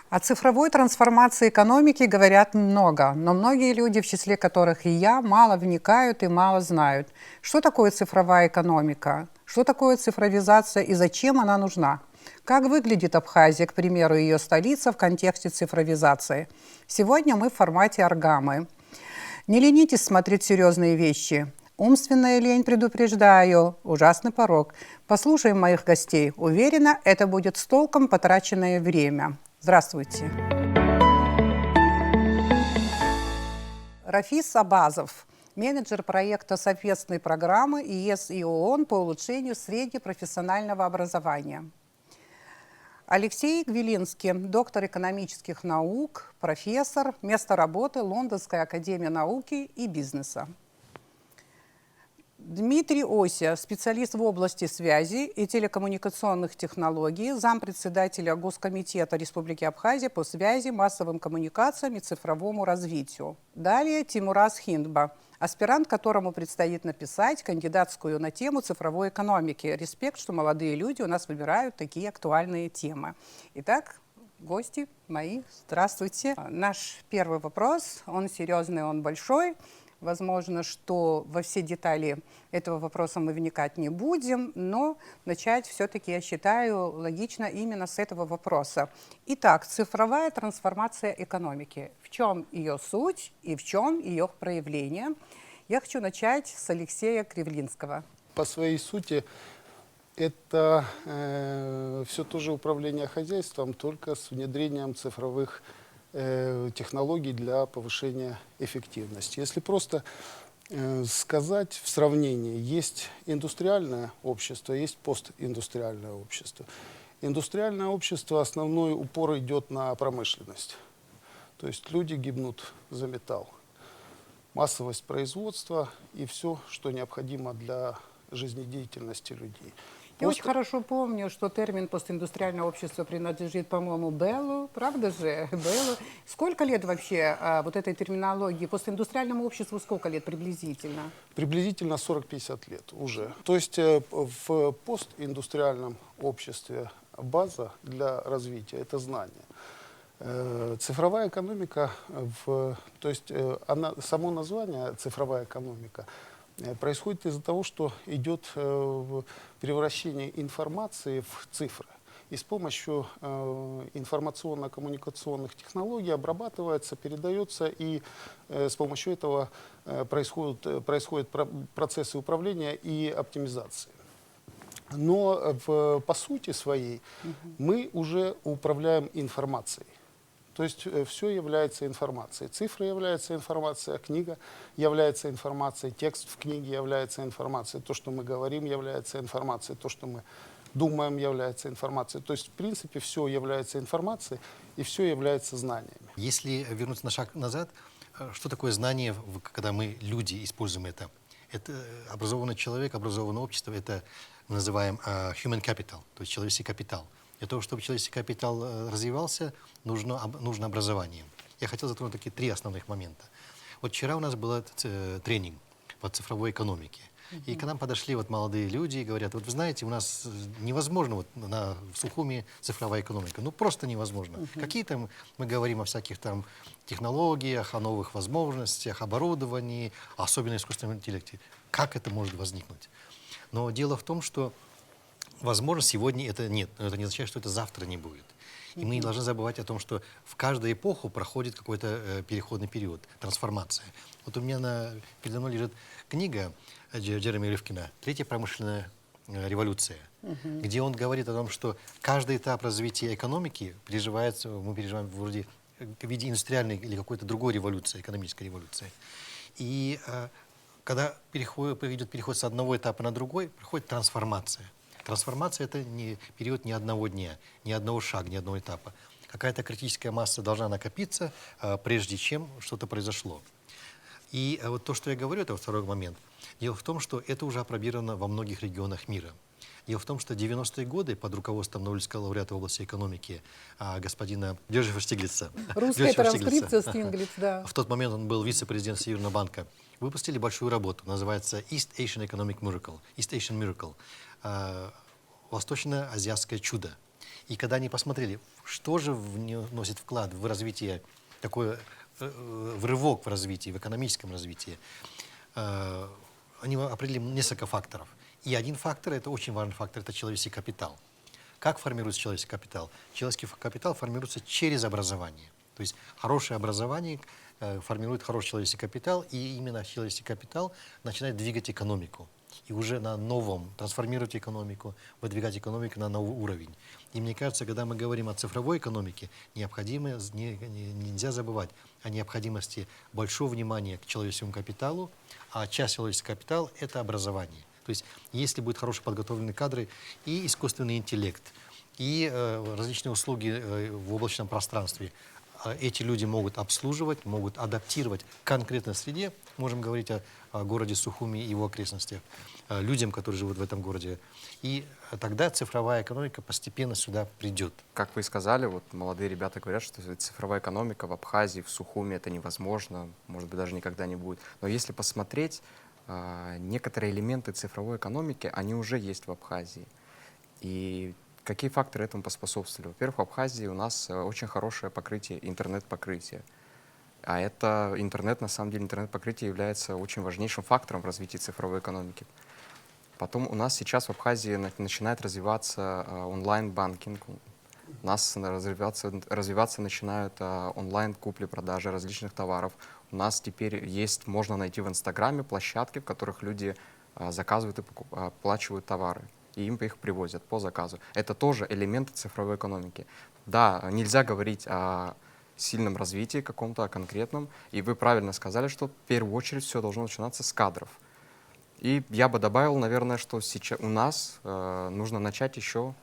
О цифровой трансформации экономики говорят много, но многие люди, в числе которых и я, мало вникают и мало знают. Что такое цифровая экономика? Что такое цифровизация и зачем она нужна? Как выглядит Абхазия, к примеру, ее столица в контексте цифровизации? Сегодня мы в формате оргамы. Не ленитесь смотреть серьезные вещи. Умственная лень, предупреждаю, ужасный порок. Послушаем моих гостей. Уверена, это будет с толком потраченное время. Здравствуйте. Рафис Абазов, менеджер проекта совместной программы ЕС и ООН по улучшению среднепрофессионального образования. Алексей Гвилинский, доктор экономических наук, профессор, место работы Лондонская академия науки и бизнеса. Дмитрий Ося, специалист в области связи и телекоммуникационных технологий, зампредседателя Госкомитета Республики Абхазия по связи, массовым коммуникациям и цифровому развитию. Далее Тимураз Хиндба, аспирант, которому предстоит написать кандидатскую на тему цифровой экономики. Респект, что молодые люди у нас выбирают такие актуальные темы. Итак, гости мои, здравствуйте. Наш первый вопрос, он серьезный, он большой. Возможно, что во все детали этого вопроса мы вникать не будем, но начать все-таки, я считаю, логично именно с этого вопроса. Итак, цифровая трансформация экономики. В чем ее суть и в чем ее проявление? Я хочу начать с Алексея Кривлинского. По своей сути, это все тоже управление хозяйством, только с внедрением цифровых технологий для повышения эффективности. Если просто сказать в сравнении, есть индустриальное общество, есть постиндустриальное общество. Индустриальное общество, основной упор идет на промышленность. То есть люди гибнут за металл. Массовость производства и все, что необходимо для жизнедеятельности людей. Я очень хорошо помню, что термин постиндустриальное общество принадлежит, по-моему, Беллу, правда же? Беллу. Сколько лет вообще вот этой терминологии? Постиндустриальному обществу сколько лет приблизительно? Приблизительно 40-50 лет уже. То есть в постиндустриальном обществе база для развития – это знание. Цифровая экономика, то есть само название «цифровая экономика» происходит из-за того, что идет превращение информации в цифры. И с помощью информационно-коммуникационных технологий обрабатывается, передается, и с помощью этого происходят процессы управления и оптимизации. Но по сути своей мы уже управляем информацией. То есть все является информацией. Цифра является информацией, книга является информацией, текст в книге является информацией, то, что мы говорим, является информацией, то, что мы думаем, является информацией. То есть, в принципе, все является информацией и все является знаниями. Если вернуться на шаг назад, что такое знание, когда мы, люди, используем это? Это образованный человек, образованное общество, это мы называем human capital, то есть человеческий капитал. Для того, чтобы человеческий капитал развивался, нужно образование. Я хотел затронуть такие три основных момента. Вот вчера у нас был тренинг по цифровой экономике. И к нам подошли вот молодые люди и говорят, вот вы знаете, у нас невозможно вот в Сухуми цифровая экономика. Ну просто невозможно. Какие-то мы говорим о всяких там технологиях, о новых возможностях, оборудовании, особенно искусственном интеллекте. Как это может возникнуть? Но дело в том, что возможно, сегодня это нет, но это не означает, что это завтра не будет. И мы не должны забывать о том, что в каждую эпоху проходит какой-то переходный период, трансформация. Вот у меня передо мной лежит книга Джереми Ривкина «Третья промышленная революция», где он говорит о том, что каждый этап развития экономики мы переживаем вроде в виде индустриальной или какой-то другой революции, экономической революции. И когда идет переход с одного этапа на другой, проходит трансформация. Трансформация – это не период ни одного дня, ни одного шага, ни одного этапа. Какая-то критическая масса должна накопиться, прежде чем что-то произошло. И вот то, что я говорю, это второй момент. Дело в том, что это уже опробировано во многих регионах мира. Дело в том, что 90-е годы под руководством Нобелевского лауреата в области экономики господина Джозефа Штиглица. Русская транскрипция Штиглиц, да. В тот момент он был вице-президент Всемирного банка. Выпустили большую работу, называется East Asian Economic Miracle, East Asian Miracle, восточно-азиатское чудо. И когда они посмотрели, что же вносит вклад в развитие, такой в рывок в развитии, в экономическом развитии, они определили несколько факторов. И один фактор, это очень важный фактор, это человеческий капитал. Как формируется человеческий капитал? Человеческий капитал формируется через образование. То есть хорошее образование формирует хороший человеческий капитал, и именно человеческий капитал начинает двигать экономику. И уже на новом трансформировать экономику, выдвигать экономику на новый уровень. И мне кажется, когда мы говорим о цифровой экономике, нельзя забывать о необходимости большого внимания к человеческому капиталу, а часть человеческого капитала – это образование. То есть если будут хорошо подготовленные кадры и искусственный интеллект, и различные услуги в облачном пространстве, эти люди могут обслуживать, могут адаптировать к конкретной среде. Можем говорить о городе Сухуми и его окрестностях, людям, которые живут в этом городе. И тогда цифровая экономика постепенно сюда придет. Как вы и сказали, вот молодые ребята говорят, что цифровая экономика в Абхазии, в Сухуми это невозможно, может быть, даже никогда не будет. Но если посмотреть, некоторые элементы цифровой экономики, они уже есть в Абхазии. И какие факторы этому поспособствовали? Во-первых, в Абхазии у нас очень хорошее покрытие, интернет-покрытие. А это интернет, на самом деле, интернет-покрытие является очень важнейшим фактором в развитии цифровой экономики. Потом у нас сейчас в Абхазии начинает развиваться онлайн-банкинг. У нас развиваться начинают онлайн-купли-продажи различных товаров. У нас теперь можно найти в Инстаграме площадки, в которых люди заказывают и оплачивают товары. И им их привозят по заказу. Это тоже элементы цифровой экономики. Да, нельзя говорить о сильном развитии каком-то, о конкретном. И вы правильно сказали, что в первую очередь все должно начинаться с кадров. И я бы добавил, наверное, что сейчас у нас нужно начать еще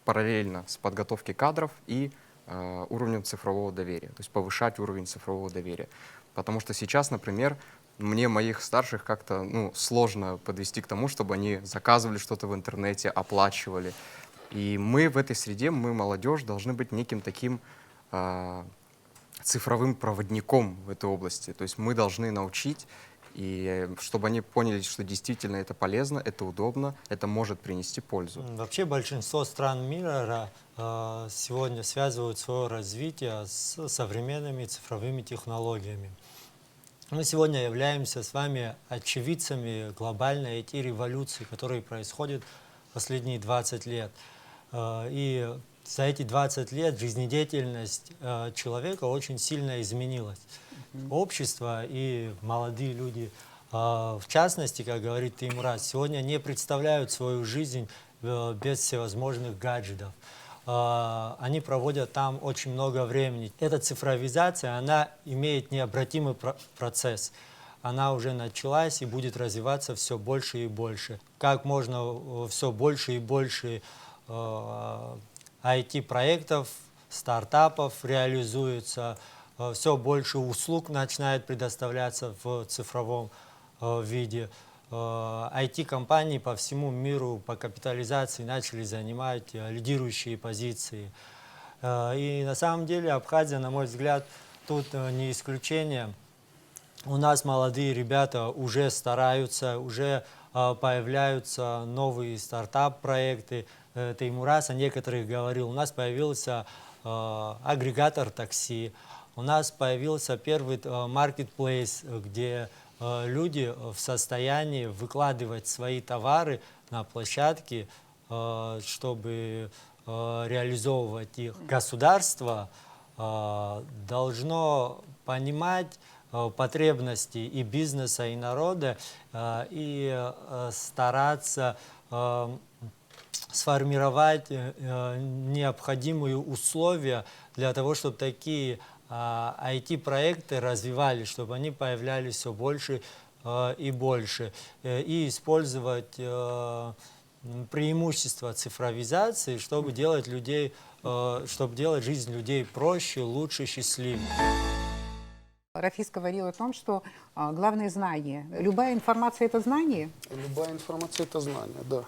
параллельно с подготовки кадров и уровнем цифрового доверия. То есть повышать уровень цифрового доверия. Потому что сейчас, например, мне моих старших как-то сложно подвести к тому, чтобы они заказывали что-то в интернете, оплачивали. И мы в этой среде, мы, молодежь, должны быть неким таким цифровым проводником в этой области. То есть мы должны научить, и чтобы они поняли, что действительно это полезно, это удобно, это может принести пользу. Вообще большинство стран мира сегодня связывают свое развитие с современными цифровыми технологиями. Мы сегодня являемся с вами очевидцами глобальной IT-революции, которая происходит последние 20 лет. И за эти 20 лет жизнедеятельность человека очень сильно изменилась. Общество и молодые люди, в частности, как говорит Теймураз, сегодня не представляют свою жизнь без всевозможных гаджетов. Они проводят там очень много времени. Эта цифровизация, она имеет необратимый процесс. Она уже началась и будет развиваться все больше и больше. Как можно все больше и больше IT-проектов, стартапов реализуется, все больше услуг начинает предоставляться в цифровом виде. IT-компании по всему миру по капитализации начали занимать лидирующие позиции. И на самом деле Абхазия, на мой взгляд, тут не исключение. У нас молодые ребята уже стараются, уже появляются новые стартап-проекты. Теймураз о некоторых говорил. У нас появился агрегатор такси, у нас появился первый маркетплейс, где люди в состоянии выкладывать свои товары на площадке, чтобы реализовывать их. Государство должно понимать потребности и бизнеса, и народа, и стараться сформировать необходимые условия для того, чтобы такие IT-проекты развивались, чтобы они появлялись все больше и больше. И использовать преимущества цифровизации, чтобы делать жизнь людей проще, лучше, счастливее. Рафис говорил о том, что главное знание. Любая информация – это знание? Любая информация – это знание, да.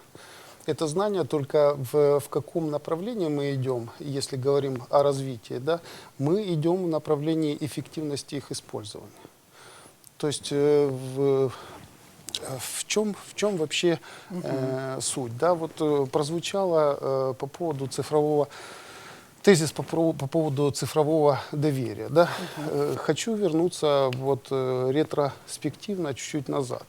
Это знание, только в каком направлении мы идем, если говорим о развитии, да, мы идем в направлении эффективности их использования. То есть В чем вообще суть? Да, вот прозвучало по поводу цифрового тезис по поводу цифрового доверия. Да? Хочу вернуться вот ретроспективно чуть-чуть назад.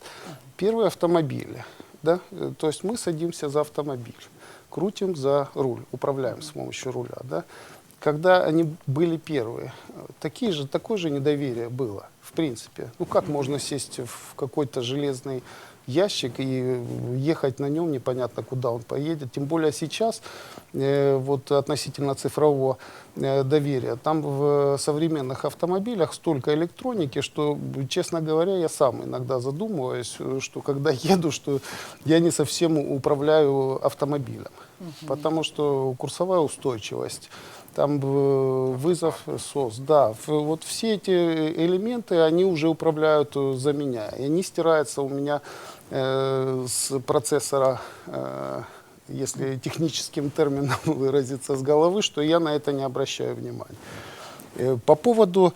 Первые автомобили. Да? То есть мы садимся за автомобиль, крутим за руль, управляем с помощью руля. Да? Когда они были первые, такое же недоверие было, в принципе. Ну как можно сесть в какой-то железный ящик и ехать на нем, непонятно куда он поедет. Тем более сейчас, вот относительно цифрового доверия, там в современных автомобилях столько электроники, что, честно говоря, я сам иногда задумываюсь, что когда еду, что я не совсем управляю автомобилем. Потому что курсовая устойчивость, там вызов СОС, да, вот все эти элементы, они уже управляют за меня. И они стираются у меня с процессора, если техническим термином выразиться, с головы, что я на это не обращаю внимания. По поводу...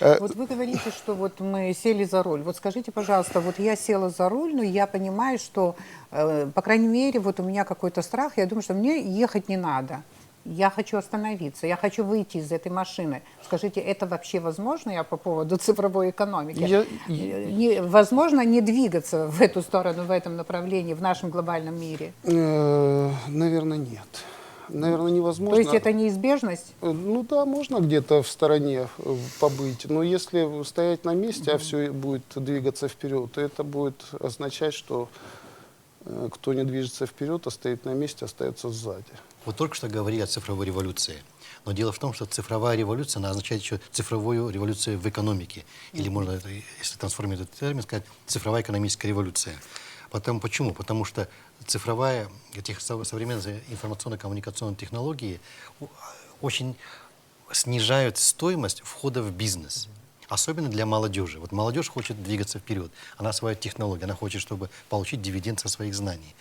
Вот вы говорите, что вот мы сели за руль. Вот скажите, пожалуйста, вот я села за руль, но я понимаю, что, по крайней мере, вот у меня какой-то страх, я думаю, что мне ехать не надо. Я хочу остановиться, я хочу выйти из этой машины. Скажите, это вообще возможно? Я по поводу цифровой экономики. Возможно не двигаться в эту сторону, в этом направлении, в нашем глобальном мире? Наверное, нет. Наверное, невозможно. То есть это неизбежность? Ну да, можно где-то в стороне побыть, но если стоять на месте, а все будет двигаться вперед, то это будет означать, что кто не движется вперед, а стоит на месте, остается сзади. Вот только что говорили о цифровой революции. Но дело в том, что цифровая революция, она означает еще цифровую революцию в экономике. Или можно, если трансформировать этот термин, сказать цифровая экономическая революция. Почему? Потому что современные информационно-коммуникационные технологии очень снижают стоимость входа в бизнес. Особенно для молодежи. Вот молодежь хочет двигаться вперед. Она осваивает технологии, она хочет, чтобы получить дивиденд со своих знаний.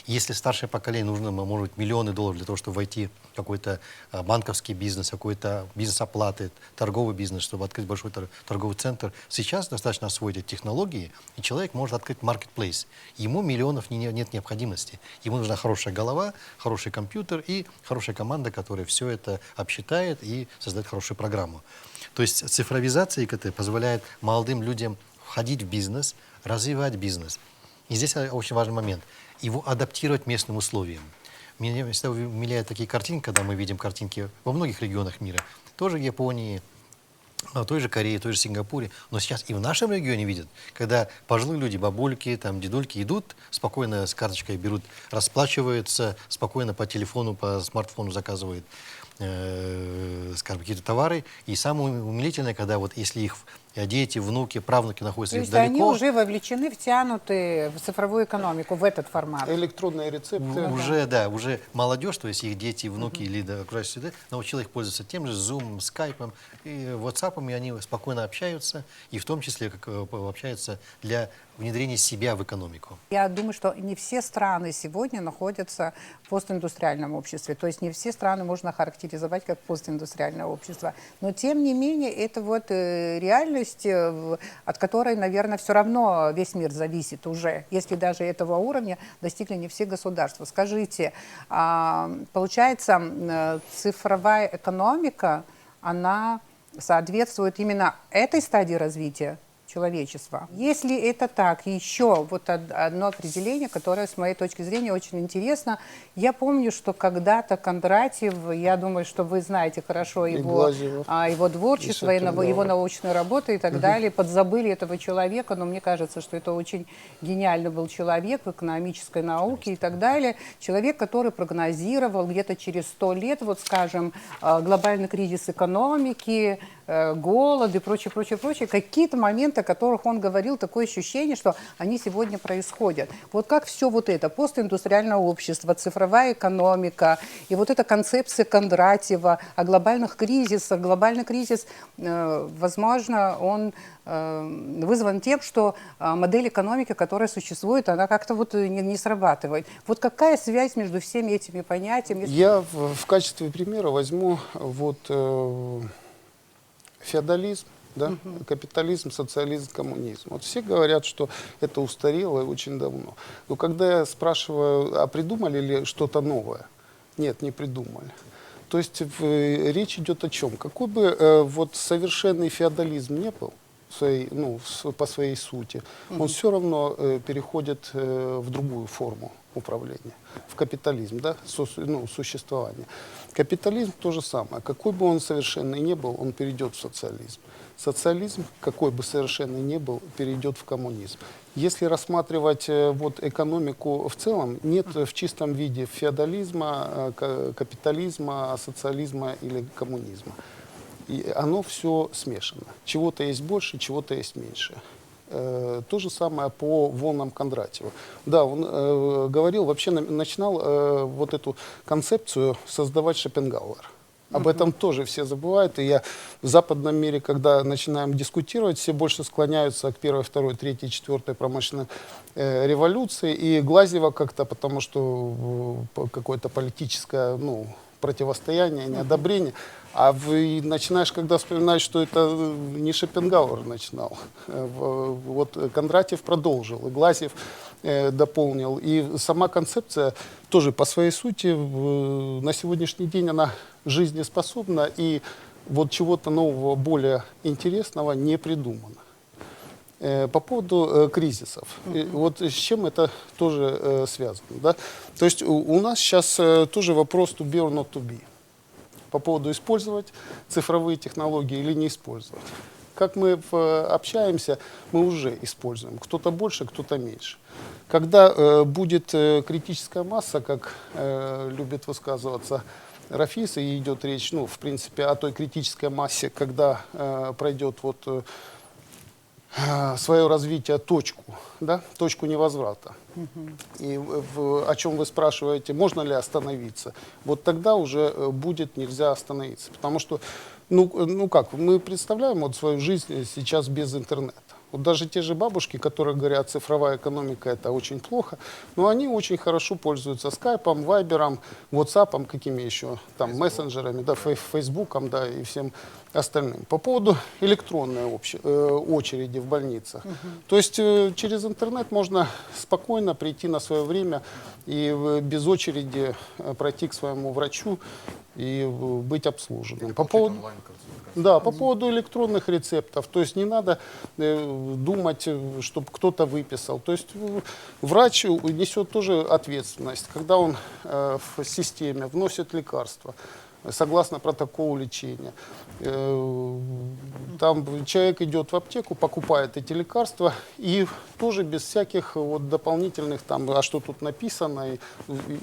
Если старшее поколение нужно, может быть, миллионы долларов для того, чтобы войти в какой-то банковский бизнес, какой-то бизнес оплаты, торговый бизнес, чтобы открыть большой торговый центр, сейчас достаточно освоить эти технологии, и человек может открыть marketplace. Ему миллионов нет необходимости. Ему нужна хорошая голова, хороший компьютер и хорошая команда, которая все это обсчитает и создает хорошую программу. То есть цифровизация ИКТ позволяет молодым людям входить в бизнес, развивать бизнес. И здесь очень важный момент. Его адаптировать местным условиям. Меня всегда умиляют такие картинки, когда мы видим картинки во многих регионах мира. Тоже в Японии, в той же Корее, в той же Сингапуре. Но сейчас и в нашем регионе видят, когда пожилые люди, бабульки, там, дедульки идут, спокойно с карточкой берут, расплачиваются, спокойно по телефону, по смартфону заказывают скажем, какие-то товары. И самое умилительное, когда вот если их дети, внуки, правнуки находятся далеко. То есть они уже вовлечены, втянуты в цифровую экономику, в этот формат. Электронные рецепты. Уже, да, уже молодежь, то есть их дети, внуки или окружающие среды, научила их пользоваться тем же Zoom, Skype и WhatsApp, и они спокойно общаются, и в том числе как общаются для внедрения себя в экономику. Я думаю, что не все страны сегодня находятся в постиндустриальном обществе. То есть не все страны можно характеризовать как постиндустриальное общество. Но тем не менее это вот реальность, от которой, наверное, все равно весь мир зависит уже, если даже этого уровня достигли не все государства. Скажите, получается, цифровая экономика, она соответствует именно этой стадии развития человечества? Если это так, еще вот одно определение, которое, с моей точки зрения, очень интересно. Я помню, что когда-то Кондратьев, я думаю, что вы знаете хорошо его творчество, его научные работы и так далее, подзабыли этого человека, но мне кажется, что это очень гениальный был человек в экономической науке и так далее. Человек, который прогнозировал где-то через 100 лет, вот скажем, глобальный кризис экономики, голод и прочее, прочее, прочее, какие-то моменты, о которых он говорил, такое ощущение, что они сегодня происходят. Вот как все вот это, постиндустриальное общество, цифровая экономика и вот эта концепция Кондратьева о глобальных кризисах. Глобальный кризис, возможно, он вызван тем, что модель экономики, которая существует, она как-то вот не срабатывает. Вот какая связь между всеми этими понятиями? Я в качестве примера возьму вот феодализм, Да? Капитализм, социализм, коммунизм. Вот все говорят, что это устарело и очень давно. Но когда я спрашиваю, а придумали ли что-то новое? Нет, не придумали. То есть речь идет о чем? Какой бы вот совершенный феодализм не был, по своей сути, он все равно переходит в другую форму управления, в капитализм, да, существование. Капитализм то же самое. Какой бы он совершенный не был, он перейдет в социализм. Социализм, какой бы совершенный ни был, перейдет в коммунизм. Если рассматривать вот экономику в целом, нет в чистом виде феодализма, капитализма, социализма или коммунизма. И оно все смешано. Чего-то есть больше, чего-то есть меньше. То же самое по волнам Кондратьева. Да, он говорил, вообще начинал вот эту концепцию создавать Шопенгауэр. Об этом тоже все забывают. И я в западном мире, когда начинаем дискутировать, все больше склоняются к первой, второй, третьей, четвертой промышленной революции. И Глазьева как-то, потому что какое-то политическое противостояние, неодобрение. А вы начинаешь, когда вспоминать, что это не Шопенгауэр начинал. Вот Кондратьев продолжил, и Глазьев дополнил. И сама концепция тоже по своей сути на сегодняшний день она жизнеспособна, и вот чего-то нового, более интересного не придумано. По поводу кризисов. Вот с чем это тоже связано. Да? То есть у нас сейчас тоже вопрос to be or not to be. По поводу использовать цифровые технологии или не использовать. Как мы общаемся, мы уже используем. Кто-то больше, кто-то меньше. Когда будет критическая масса, как любит высказываться Рафис, и идет речь, в принципе, о той критической массе, когда пройдет свое развитие точку невозврата. И о чем вы спрашиваете, можно ли остановиться, вот тогда уже будет нельзя остановиться. Потому что, мы представляем вот свою жизнь сейчас без интернета. Вот даже те же бабушки, которые говорят, цифровая экономика это очень плохо, но они очень хорошо пользуются скайпом, вайбером, ватсапом, какими еще там мессенджерами, да, фейсбуком, да, и всем остальным. По поводу электронной очереди в больницах. То есть через интернет можно спокойно прийти на свое время и без очереди пройти к своему врачу и быть обслуженным. По поводу электронных рецептов, то есть не надо думать, чтобы кто-то выписал. То есть врач несет тоже ответственность, когда он в системе вносит лекарства согласно протоколу лечения. Там человек идет в аптеку, покупает эти лекарства и тоже без всяких дополнительных а что тут написано.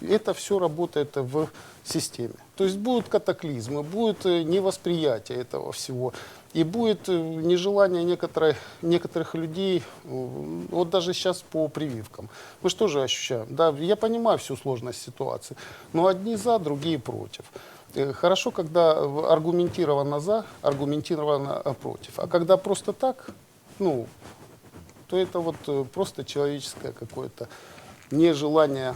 Это все работает в системе. То есть будут катаклизмы, будет невосприятие этого всего. И будет нежелание некоторых людей, вот даже сейчас по прививкам. Мы что же ощущаем? Да, я понимаю всю сложность ситуации, но одни за, другие против. Хорошо, когда аргументированно за, аргументированно против. А когда просто так, то это просто человеческое какое-то нежелание.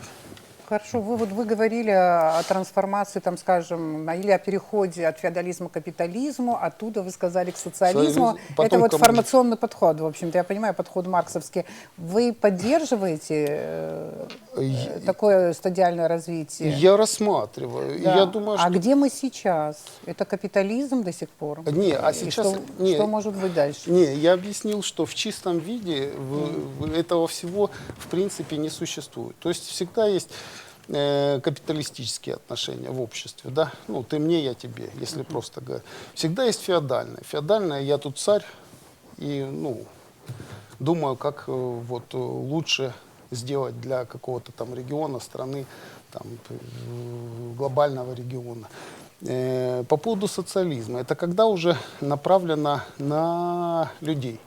Хорошо, вы говорили о трансформации, там, скажем, или о переходе от феодализма к капитализму, оттуда вы сказали к социализму. Это формационный подход, в общем-то, я понимаю, подход марксовский. Вы поддерживаете такое стадиальное развитие? Я рассматриваю. Да. Я думаю, А где мы сейчас? Это капитализм до сих пор? Не, а сейчас... Что может быть дальше? Не, я объяснил, что в чистом виде этого всего в принципе не существует. То есть всегда есть капиталистические отношения в обществе, да, ты мне, я тебе, если просто говорить. Всегда есть феодальное. Феодальное, я тут царь, и, думаю, как лучше сделать для какого-то там региона, страны, там, глобального региона. По поводу социализма, это когда уже направлено на людей.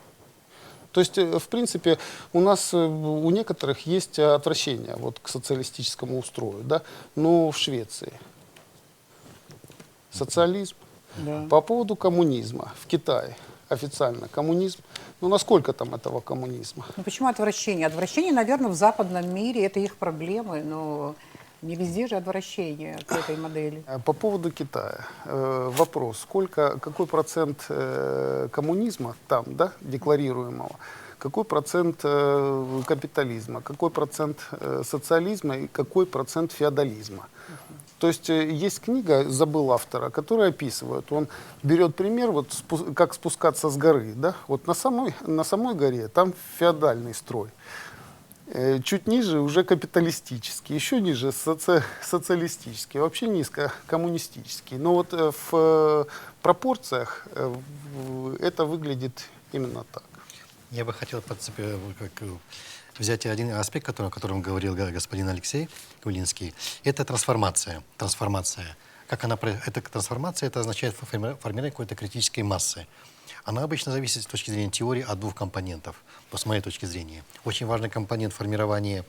То есть, в принципе, у нас, у некоторых есть отвращение к социалистическому устрою, да, но в Швеции социализм. Да. По поводу коммунизма в Китае официально коммунизм. Насколько там этого коммунизма? Почему отвращение? Отвращение, наверное, в западном мире, это их проблемы, но Не везде же отвращение к этой модели. По поводу Китая. Вопрос, какой процент коммунизма там, да, декларируемого, какой процент капитализма, какой процент социализма и какой процент феодализма. То есть есть книга, забыл автора, которая описывает, он берет пример, вот как спускаться с горы, да, вот на самой горе там феодальный строй. Чуть ниже уже капиталистический, еще ниже социалистический, вообще низко коммунистический. Но вот в пропорциях это выглядит именно так. Я бы хотел взять один аспект, о котором говорил господин Алексей Кулинский. Это трансформация. Эта трансформация, это означает формирование какой-то критической массы. Она обычно зависит с точки зрения теории от двух компонентов, с моей точки зрения. Очень важный компонент формирования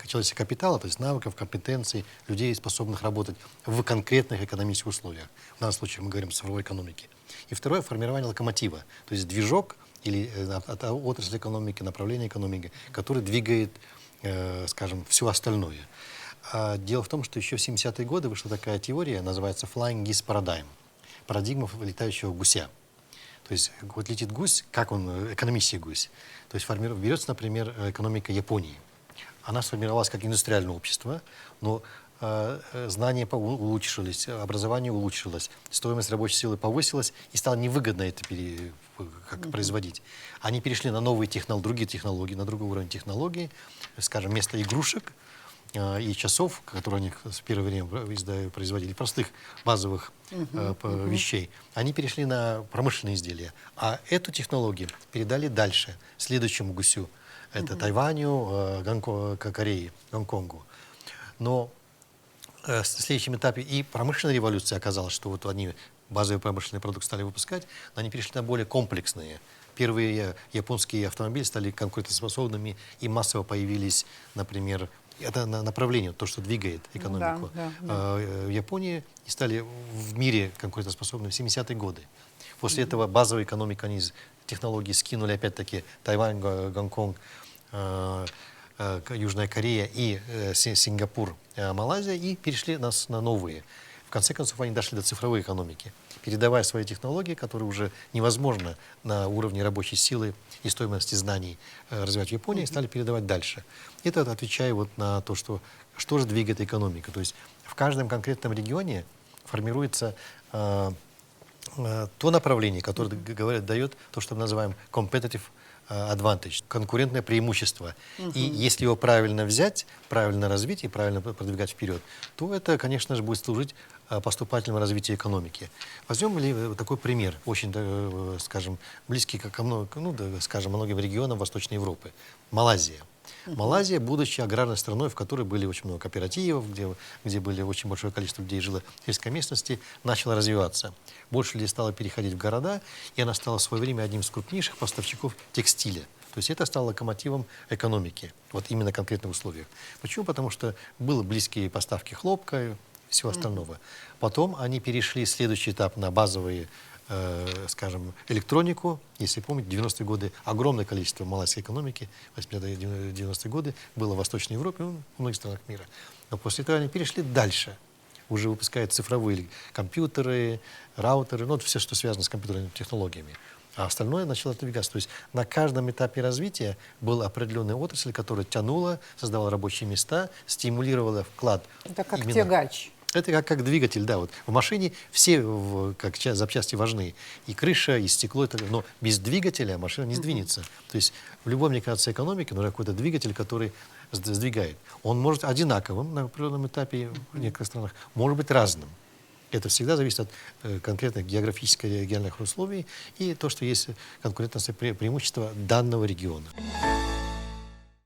человеческого капитала, то есть навыков, компетенций, людей, способных работать в конкретных экономических условиях. В данном случае мы говорим о цифровой экономике. И второе — формирование локомотива, то есть движок или отрасль экономики, направление экономики, который двигает, скажем, все остальное. Дело в том, что еще в 70-е годы вышла такая теория, называется Flying Geese Paradigm, парадигма летающего гуся. То есть вот летит гусь, как он, экономический гусь. То есть берется, например, экономика Японии. Она сформировалась как индустриальное общество, но знания улучшились, образование улучшилось, стоимость рабочей силы повысилась, и стало невыгодно это производить. Они перешли на новые другие технологии, на другой уровень технологий, скажем, вместо игрушек и часов, которые они в первое время производили, простых базовых вещей, они перешли на промышленные изделия. А эту технологию передали дальше, следующему гусю. Это Тайваню, Корее, Гонконгу. Но в следующем этапе и промышленная революция оказалась, что вот они базовый промышленный продукт стали выпускать, но они перешли на более комплексные. Первые японские автомобили стали конкурентоспособными, и массово появились, например, это направление, то, что двигает экономику. В Японии и стали в мире конкурентоспособны в 70-е годы. После этого базовая экономика, они технологии скинули, опять-таки, Тайвань, Гонконг, Южная Корея и Сингапур, Малайзия, и перешли на новые. В конце концов, они дошли до цифровой экономики, передавая свои технологии, которые уже невозможно на уровне рабочей силы и стоимости знаний развивать в Японии, стали передавать дальше. Это отвечая вот на то, что же двигает экономику. То есть в каждом конкретном регионе формируется то направление, которое дает то, что мы называем competitive advantage, конкурентное преимущество. И если его правильно взять, правильно развить и правильно продвигать вперед, то это, конечно же, будет служить поступательному развитию экономики. Возьмем ли такой пример, очень, скажем, близкий многим регионам Восточной Европы. Малайзия. Малайзия, будучи аграрной страной, в которой были очень много кооперативов, где были очень большое количество людей жило в сельской местности, начала развиваться. Больше людей стало переходить в города, и она стала в свое время одним из крупнейших поставщиков текстиля. То есть это стало локомотивом экономики, вот именно в конкретных условиях. Почему? Потому что были близкие поставки хлопка и всего остального. Потом они перешли в следующий этап на базовые, скажем, электронику. Если помните, в 90-е годы огромное количество малайской экономики, 80-е, 90-е годы, было в Восточной Европе, в многих странах мира. Но после этого они перешли дальше. Уже выпускают цифровые компьютеры, раутеры, ну, все, что связано с компьютерными технологиями. А остальное начало двигаться. То есть на каждом этапе развития была определенная отрасль, которая тянула, создавала рабочие места, стимулировала вклад. Это как именно. тягач. Это как двигатель, да. Вот в машине все как запчасти важны. И крыша, и стекло, но без двигателя машина не сдвинется. То есть в любой, мне кажется, экономике нужен какой-то двигатель, который сдвигает. Он может одинаковым на определенном этапе в некоторых странах, может быть разным. Это всегда зависит от конкретных географических и региональных условий и то, что есть конкурентное преимущество данного региона.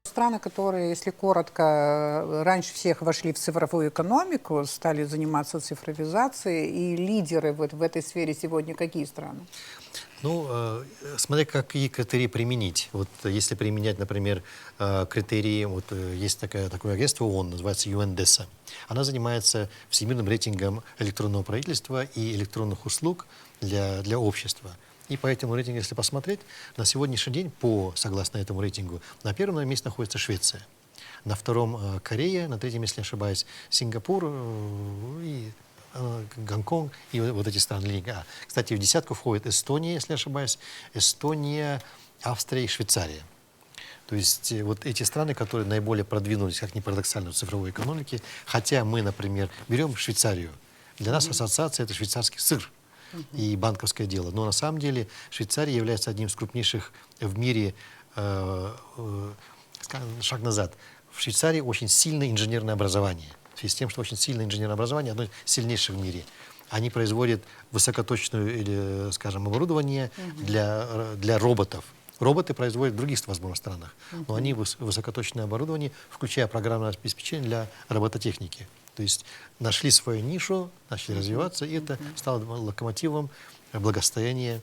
Страны, которые, если коротко, раньше всех вошли в цифровую экономику, стали заниматься цифровизацией, и лидеры в этой сфере сегодня какие страны? Ну, смотря какие критерии применить. Вот если применять, например, критерии, вот есть такое агентство ООН, называется UNDESA. Она занимается всемирным рейтингом электронного правительства и электронных услуг для общества. И по этому рейтингу, если посмотреть, на сегодняшний день, согласно этому рейтингу, на первом месте находится Швеция. на втором Корея, на третьем, если не ошибаюсь, Сингапур и Гонконг и вот эти страны. Кстати, в десятку входит Эстония, если не ошибаюсь, Эстония, Австрия и Швейцария. То есть вот эти страны, которые наиболее продвинулись, как ни парадоксально, в цифровой экономике, хотя мы, например, берем Швейцарию. Для нас ассоциация — это швейцарский сыр и банковское дело. Но на самом деле Швейцария является одним из крупнейших в мире, шаг назад. В Швейцарии очень сильное инженерное образование. В связи с тем, что очень сильное инженерное образование, одно из сильнейших в мире. Они производят высокоточное, или, скажем, оборудование для роботов. Роботы производят в других, возможно, странах, но они высокоточное оборудование, включая программное обеспечение для робототехники. То есть нашли свою нишу, начали развиваться, и это стало локомотивом благосостояния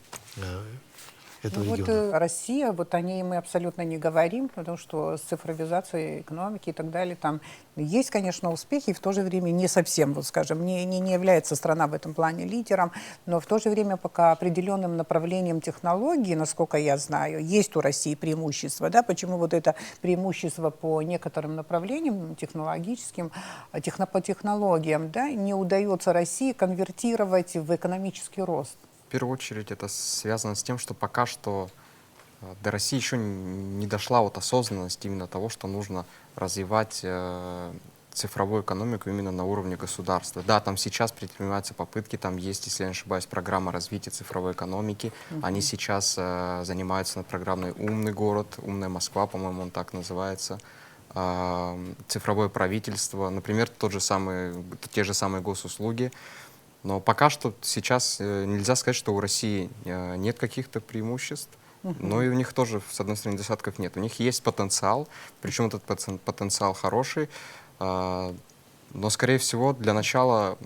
этого региона. Россия, вот о ней мы абсолютно не говорим, потому что с цифровизацией экономики и так далее, там есть, конечно, успехи, и в то же время не совсем, вот скажем, не является страна в этом плане лидером, но в то же время пока определенным направлением технологий, насколько я знаю, есть у России преимущество, да, почему вот это преимущество по некоторым направлениям технологическим, по технологиям, да, не удается России конвертировать в экономический рост. В первую очередь это связано с тем, что пока что до России еще не дошла вот осознанность именно того, что нужно развивать цифровую экономику именно на уровне государства. Да, там сейчас предпринимаются попытки, там есть, если я не ошибаюсь, программа развития цифровой экономики. Они сейчас занимаются над программой «Умный город», «Умная Москва», по-моему, он так называется. Цифровое правительство, например, те же самые госуслуги. Но пока что сейчас нельзя сказать, что у России нет каких-то преимуществ, но и у них тоже, с одной стороны, недостатков нет. У них есть потенциал, причем этот потенциал хороший, но, скорее всего, для начала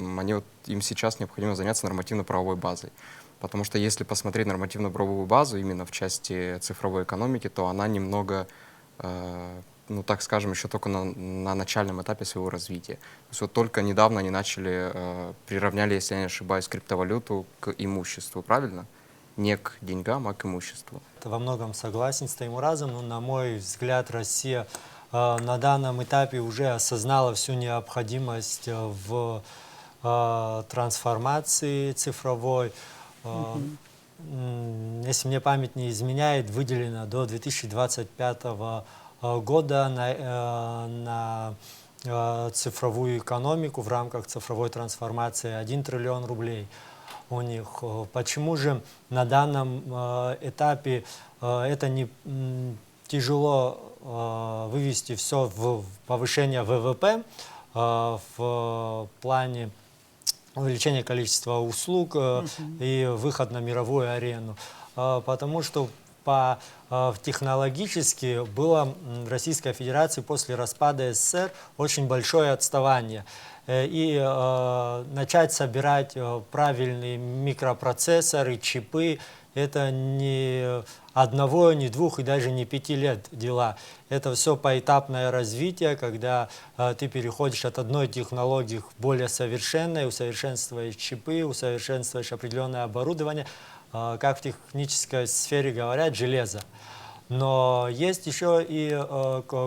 им сейчас необходимо заняться нормативно-правовой базой. Потому что если посмотреть нормативно-правовую базу именно в части цифровой экономики, то она немного... ну, так скажем, еще только на начальном этапе своего развития. То есть вот только недавно они приравняли, если я не ошибаюсь, криптовалюту к имуществу, правильно? Не к деньгам, а к имуществу. Во многом согласен с Таймуразом, но, на мой взгляд, Россия на данном этапе уже осознала всю необходимость в трансформации цифровой. Если мне память не изменяет, выделено до 2025 года на цифровую экономику в рамках цифровой трансформации 1 триллион рублей у них. Почему же на данном этапе это не тяжело вывести все в повышение ВВП в плане увеличения количества услуг и выход на мировую арену? Потому что технологически было в Российской Федерации после распада СССР очень большое отставание. И начать собирать правильные микропроцессоры, чипы, это не одного, не двух и даже не 5 лет дела. Это все поэтапное развитие, когда ты переходишь от одной технологии к более совершенной, усовершенствуешь чипы, усовершенствуешь определенное оборудование. Как в технической сфере говорят, железо. Но есть еще и,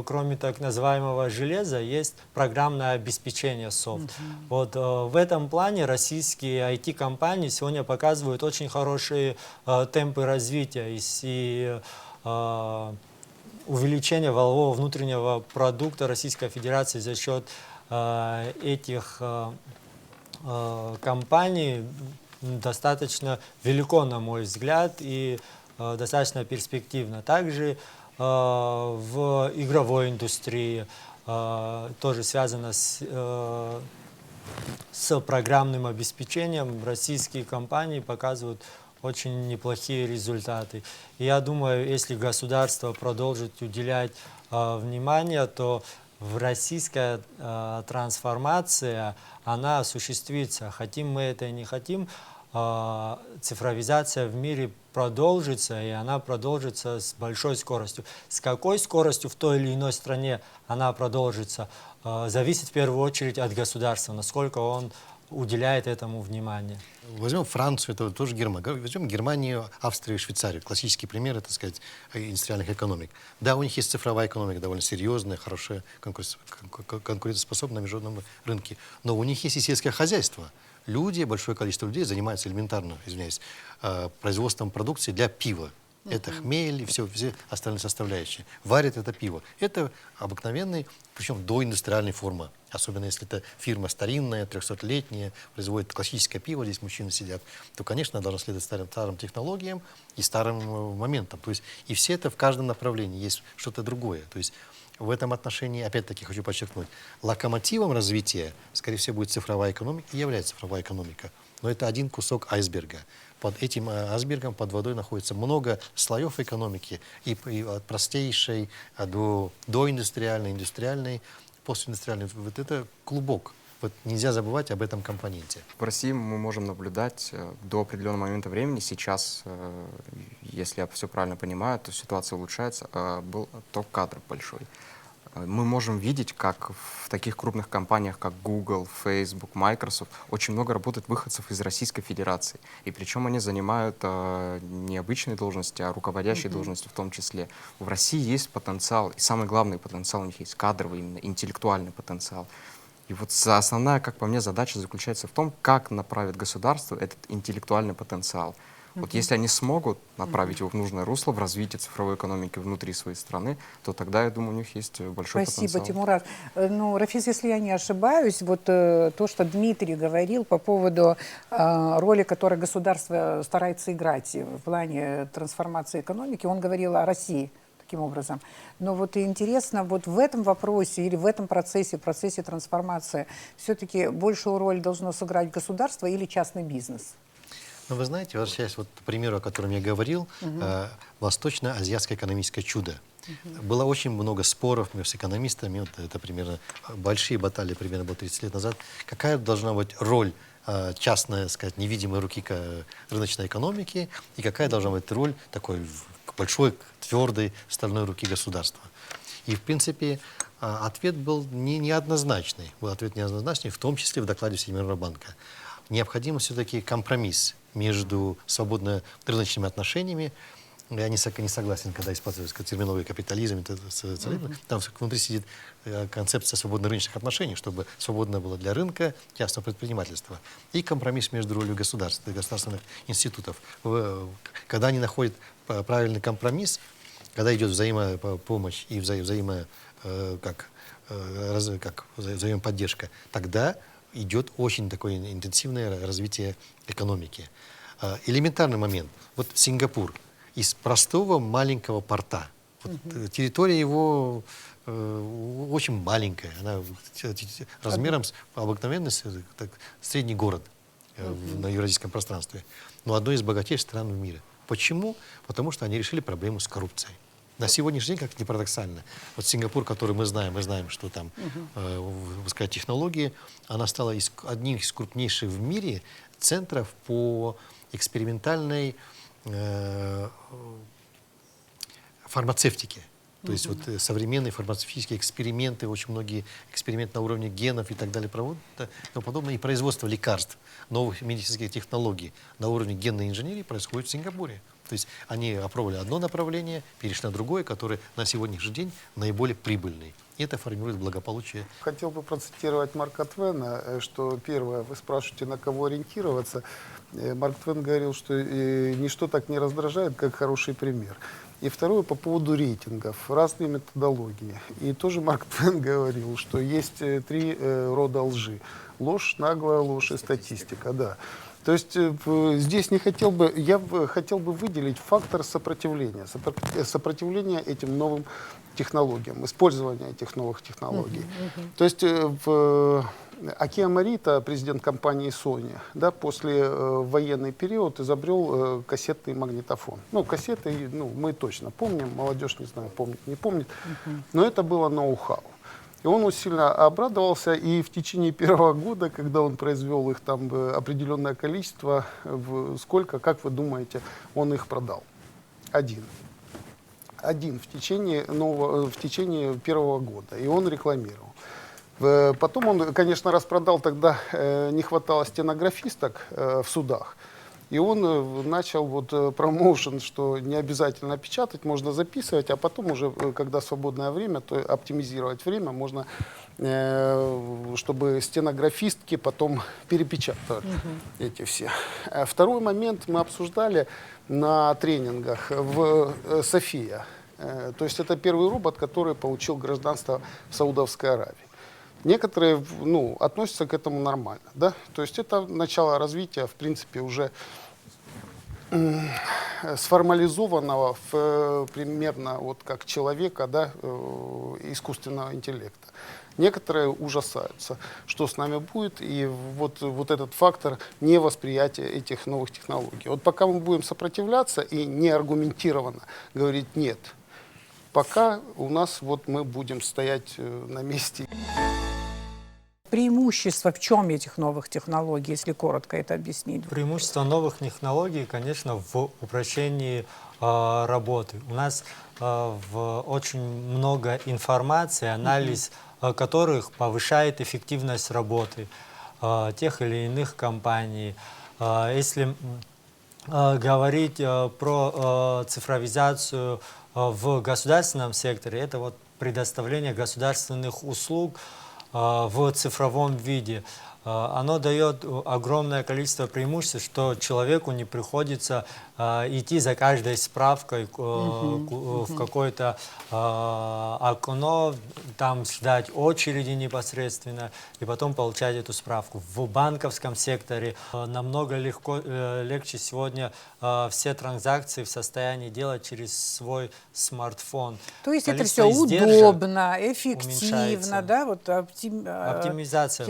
кроме так называемого железа, есть программное обеспечение софт. Вот в этом плане российские IT-компании сегодня показывают очень хорошие темпы развития и увеличения валового внутреннего продукта Российской Федерации за счет этих компаний достаточно велико, на мой взгляд, и достаточно перспективно. Также в игровой индустрии тоже связано с программным обеспечением. Российские компании показывают очень неплохие результаты. И я думаю, если государство продолжит уделять внимание, то российская трансформация, она осуществится. Хотим мы это или не хотим, цифровизация в мире продолжится, и она продолжится с большой скоростью. С какой скоростью в той или иной стране она продолжится, зависит в первую очередь от государства, насколько он уделяет этому внимание. Возьмем Францию, это тоже Германия. Возьмем Германию, Австрию, Швейцарию. Классические примеры, так сказать, индустриальных экономик. Да, у них есть цифровая экономика, довольно серьезная, хорошая, конкурентоспособная на международном рынке. Но у них есть и сельское хозяйство. Люди, большое количество людей занимаются элементарно, извиняюсь, производством продукции для пива. Это хмель и все остальные составляющие. Варят это пиво. Это обыкновенный, причем доиндустриальной формы. Особенно если это фирма старинная, 300-летняя, производит классическое пиво, здесь мужчины сидят, то, конечно, она должна следовать старым технологиям и старым моментам. То есть и все это в каждом направлении есть что-то другое. То есть в этом отношении, опять-таки, хочу подчеркнуть, локомотивом развития, скорее всего, будет цифровая экономика и является цифровая экономика. Но это один кусок айсберга. Под этим айсбергом, под водой находится много слоев экономики, и от простейшей до доиндустриальной, индустриальной, постиндустриальной. Вот это клубок. Вот нельзя забывать об этом компоненте. В России мы можем наблюдать до определенного момента времени. Сейчас, если я все правильно понимаю, то ситуация улучшается. Был отток кадров большой. Мы можем видеть, как в таких крупных компаниях, как Google, Facebook, Microsoft, очень много работает выходцев из Российской Федерации. И причем они занимают не обычные должности, а руководящие должности в том числе. В России есть потенциал, и самый главный потенциал у них есть кадровый, именно интеллектуальный потенциал. И вот основная, как по мне, задача заключается в том, как направит государство этот интеллектуальный потенциал. Вот если они смогут направить его в нужное русло, в развитие цифровой экономики внутри своей страны, то тогда, я думаю, у них есть большой Спасибо, потенциал. Тимураз. Ну, Рафиз, если я не ошибаюсь, вот то, что Дмитрий говорил по поводу роли, которую государство старается играть в плане трансформации экономики, он говорил о России таким образом. Но вот интересно, вот в этом вопросе или в этом процессе трансформации, все-таки большую роль должно сыграть государство или частный бизнес? Но вы знаете, возвращаясь вот к примеру, о котором я говорил, восточно-азиатское экономическое чудо. Было очень много споров с экономистами, вот это примерно большие баталии, примерно было 30 лет назад. Какая должна быть роль частной, сказать, невидимой руки рыночной экономики и какая должна быть роль такой большой, твердой стальной руки государства. И, в принципе, ответ был неоднозначный. Был ответ неоднозначный, в том числе в докладе Всемирного банка. Необходим все-таки компромисс между свободно рыночными отношениями. Я не согласен, когда используется терминология капитализм, там внутри сидит концепция свободно-рыночных отношений, чтобы свободно было для рынка, частного предпринимательства. И компромисс между ролью государства и государственных институтов. Когда они находят правильный компромисс, когда идет взаимопомощь и взаимоподдержка, тогда идет очень такое интенсивное развитие экономики. Элементарный момент. Вот Сингапур из простого маленького порта. Вот, территория его очень маленькая. Она размером с обыкновенный средний город на евразийском пространстве. Но одной из богатейших стран в мире. Почему? Потому что они решили проблему с коррупцией. На сегодняшний день, как ни парадоксально, вот Сингапур, который мы знаем, что там высокотехнологии, она стала одним из крупнейших в мире центров по экспериментальной фармацевтике. То есть вот современные фармацевтические эксперименты, очень многие эксперименты на уровне генов и так далее проводят, но подобное и производство лекарств, новых медицинских технологий на уровне генной инженерии происходит в Сингапуре. То есть они опробовали одно направление, перешли на другое, которое на сегодняшний день наиболее прибыльное. И это формирует благополучие. Хотел бы процитировать Марка Твена, что первое, вы спрашиваете, на кого ориентироваться. Марк Твен говорил, что ничто так не раздражает, как хороший пример. И второе, по поводу рейтингов, разные методологии. И тоже Марк Твен говорил, что есть три рода лжи. Ложь, наглая ложь и статистика. Да. То есть здесь я хотел бы выделить фактор сопротивления, сопротивления этим новым технологиям, использования этих новых технологий. То есть Акио Морита, президент компании Sony, да, после военный период изобрел кассетный магнитофон. Ну, кассеты, мы точно помним, молодежь, не знаю, помнит, не помнит, но это было ноу-хау. И он очень сильно обрадовался, и в течение первого года, когда он произвел их там определенное количество, сколько, как вы думаете, он их продал? Один в течение первого года, и он рекламировал. Потом он, конечно, распродал, тогда не хватало стенографисток в судах. И он начал вот промоушен, что не обязательно печатать, можно записывать, а потом уже, когда свободное время, то оптимизировать время можно, чтобы стенографистки потом перепечатали эти все. Второй момент мы обсуждали на тренингах в София. То есть это первый робот, который получил гражданство в Саудовской Аравии. Некоторые относятся к этому нормально. Да? То есть это начало развития, в принципе, уже сформализованного примерно вот как человека, да, искусственного интеллекта. Некоторые ужасаются, что с нами будет, и вот этот фактор невосприятия этих новых технологий. Вот пока мы будем сопротивляться и неаргументированно говорить «нет», пока у нас вот мы будем стоять на месте. Преимущество в чем этих новых технологий, если коротко это объяснить? Преимущество новых технологий, конечно, в упрощении работы. У нас очень много информации, анализ которых повышает эффективность работы тех или иных компаний. Если говорить про цифровизацию в государственном секторе, это вот предоставление государственных услуг в цифровом виде. Оно дает огромное количество преимуществ, что человеку не приходится идти за каждой справкой в какое-то окно, там ждать очереди непосредственно и потом получать эту справку. В банковском секторе намного легче сегодня все транзакции в состоянии делать через свой смартфон. То есть это Количество все издержек удобно, эффективно, уменьшается. да, вот Оптимизация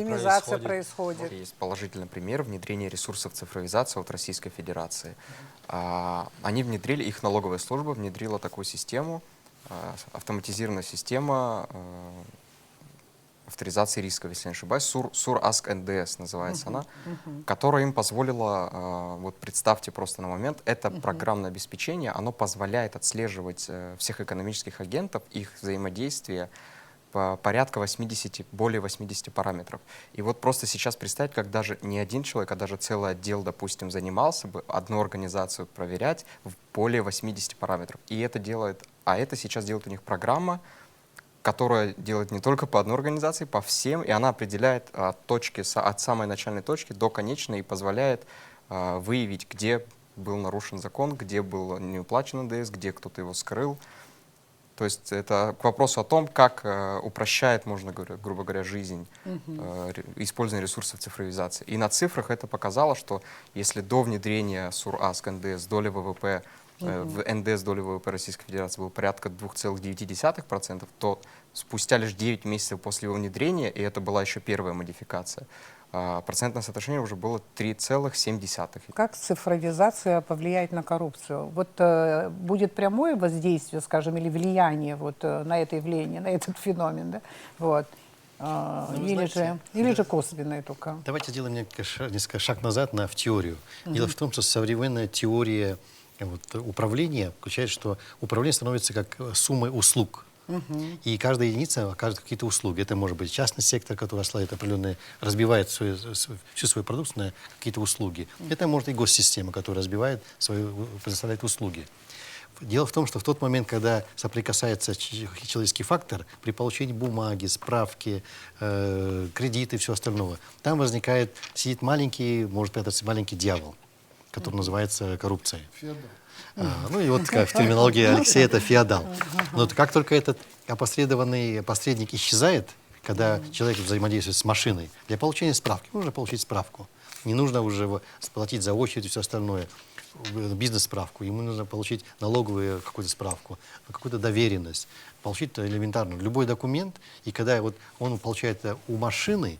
происходит. Вот есть положительный пример внедрения ресурсов цифровизации от Российской Федерации. Они внедрили, их налоговая служба внедрила такую систему, автоматизированная система авторизации рисков, если не ошибаюсь, SUR-ASK NDS называется она, которая им позволила, вот представьте просто на момент, это программное обеспечение, оно позволяет отслеживать всех экономических агентов, их взаимодействие, порядка более 80 параметров. И вот просто сейчас представить, как даже не один человек, а даже целый отдел, допустим, занимался бы одну организацию проверять в более 80 параметров. И это делает, это сейчас делает у них программа, которая делает не только по одной организации, по всем, и она определяет от самой начальной точки до конечной и позволяет выявить, где был нарушен закон, где был не уплачен НДС, где кто-то его скрыл. То есть это к вопросу о том, как упрощает, можно говоря, грубо говоря, жизнь использование ресурсов цифровизации. И на цифрах это показало, что если до внедрения SUR-ASK НДС доля ВВП, в НДС доля ВВП Российской Федерации была порядка 2,9%, то спустя лишь 9 месяцев после его внедрения, и это была еще первая модификация, процентное соотношение уже было 3,7%. Как цифровизация повлияет на коррупцию? Вот будет прямое воздействие, скажем, или влияние вот на это явление, на этот феномен, да? Вот. Или же косвенное только? Давайте сделаем несколько шаг назад в теорию. Дело в том, что современная теория управления включает, что управление становится как суммой услуг. И каждая единица оказывает какие-то услуги. Это может быть частный сектор, который осваивает определенные, разбивает всю свою продукцию на какие-то услуги. Это может и госсистема, которая разбивает, предоставляет услуги. Дело в том, что в тот момент, когда соприкасается человеческий фактор, при получении бумаги, справки, кредиты и все остальное, там сидит может прятаться маленький дьявол, который называется коррупцией. Ну и вот как в терминологии Алексея это феодал. Но как только этот опосредованный посредник исчезает, когда человек взаимодействует с машиной, для получения справки нужно получить справку. Не нужно уже платить за очередь и все остальное, бизнес-справку. Ему нужно получить налоговую какую-то справку, какую-то доверенность, получить элементарно любой документ. И когда вот он получает это у машину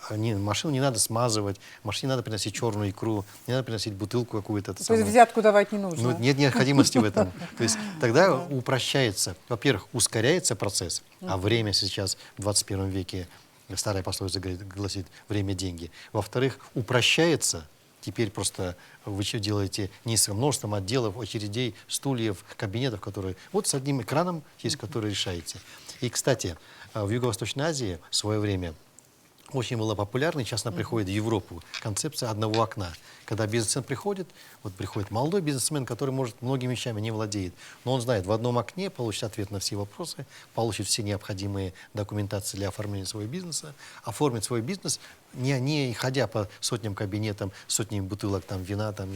не надо смазывать, машине не надо приносить черную икру, не надо приносить бутылку какую-то. То есть взятку давать не нужно? Ну, нет необходимости в этом. То есть тогда упрощается, во-первых, ускоряется процесс, а время сейчас в 21 веке, старая пословица гласит, время – деньги. Во-вторых, упрощается. Теперь просто вы делаете несколько множеством отделов, очередей, стульев, кабинетов, которые вот с одним экраном есть, который решаете. И, кстати, в Юго-Восточной Азии в свое время очень была популярна, и сейчас она приходит в Европу, концепция одного окна. Когда бизнесмен приходит, вот приходит молодой бизнесмен, который, может, многими вещами не владеет, но он знает, в одном окне получит ответ на все вопросы, получит все необходимые документации для оформления своего бизнеса, оформит свой бизнес, не ходя по сотням кабинетам, сотнями бутылок там, вина, там,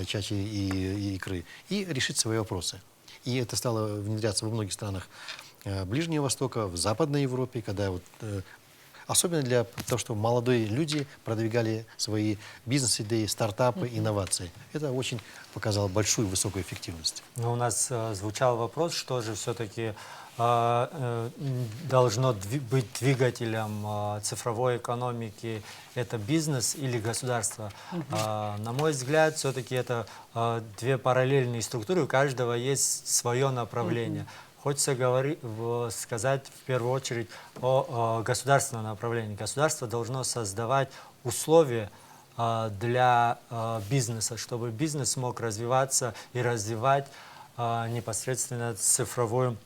чачи и икры, и решить свои вопросы. И это стало внедряться во многих странах Ближнего Востока, в Западной Европе, когда вот особенно для того, чтобы молодые люди продвигали свои бизнес-идеи, стартапы, инновации. Это очень показало большую высокую эффективность. Но у нас звучал вопрос, что же все-таки должно быть двигателем цифровой экономики, это бизнес или государство. На мой взгляд, все-таки это две параллельные структуры, у каждого есть свое направление. Хочется сказать в первую очередь о государственном направлении. Государство должно создавать условия для бизнеса, чтобы бизнес мог развиваться и развивать непосредственно цифровую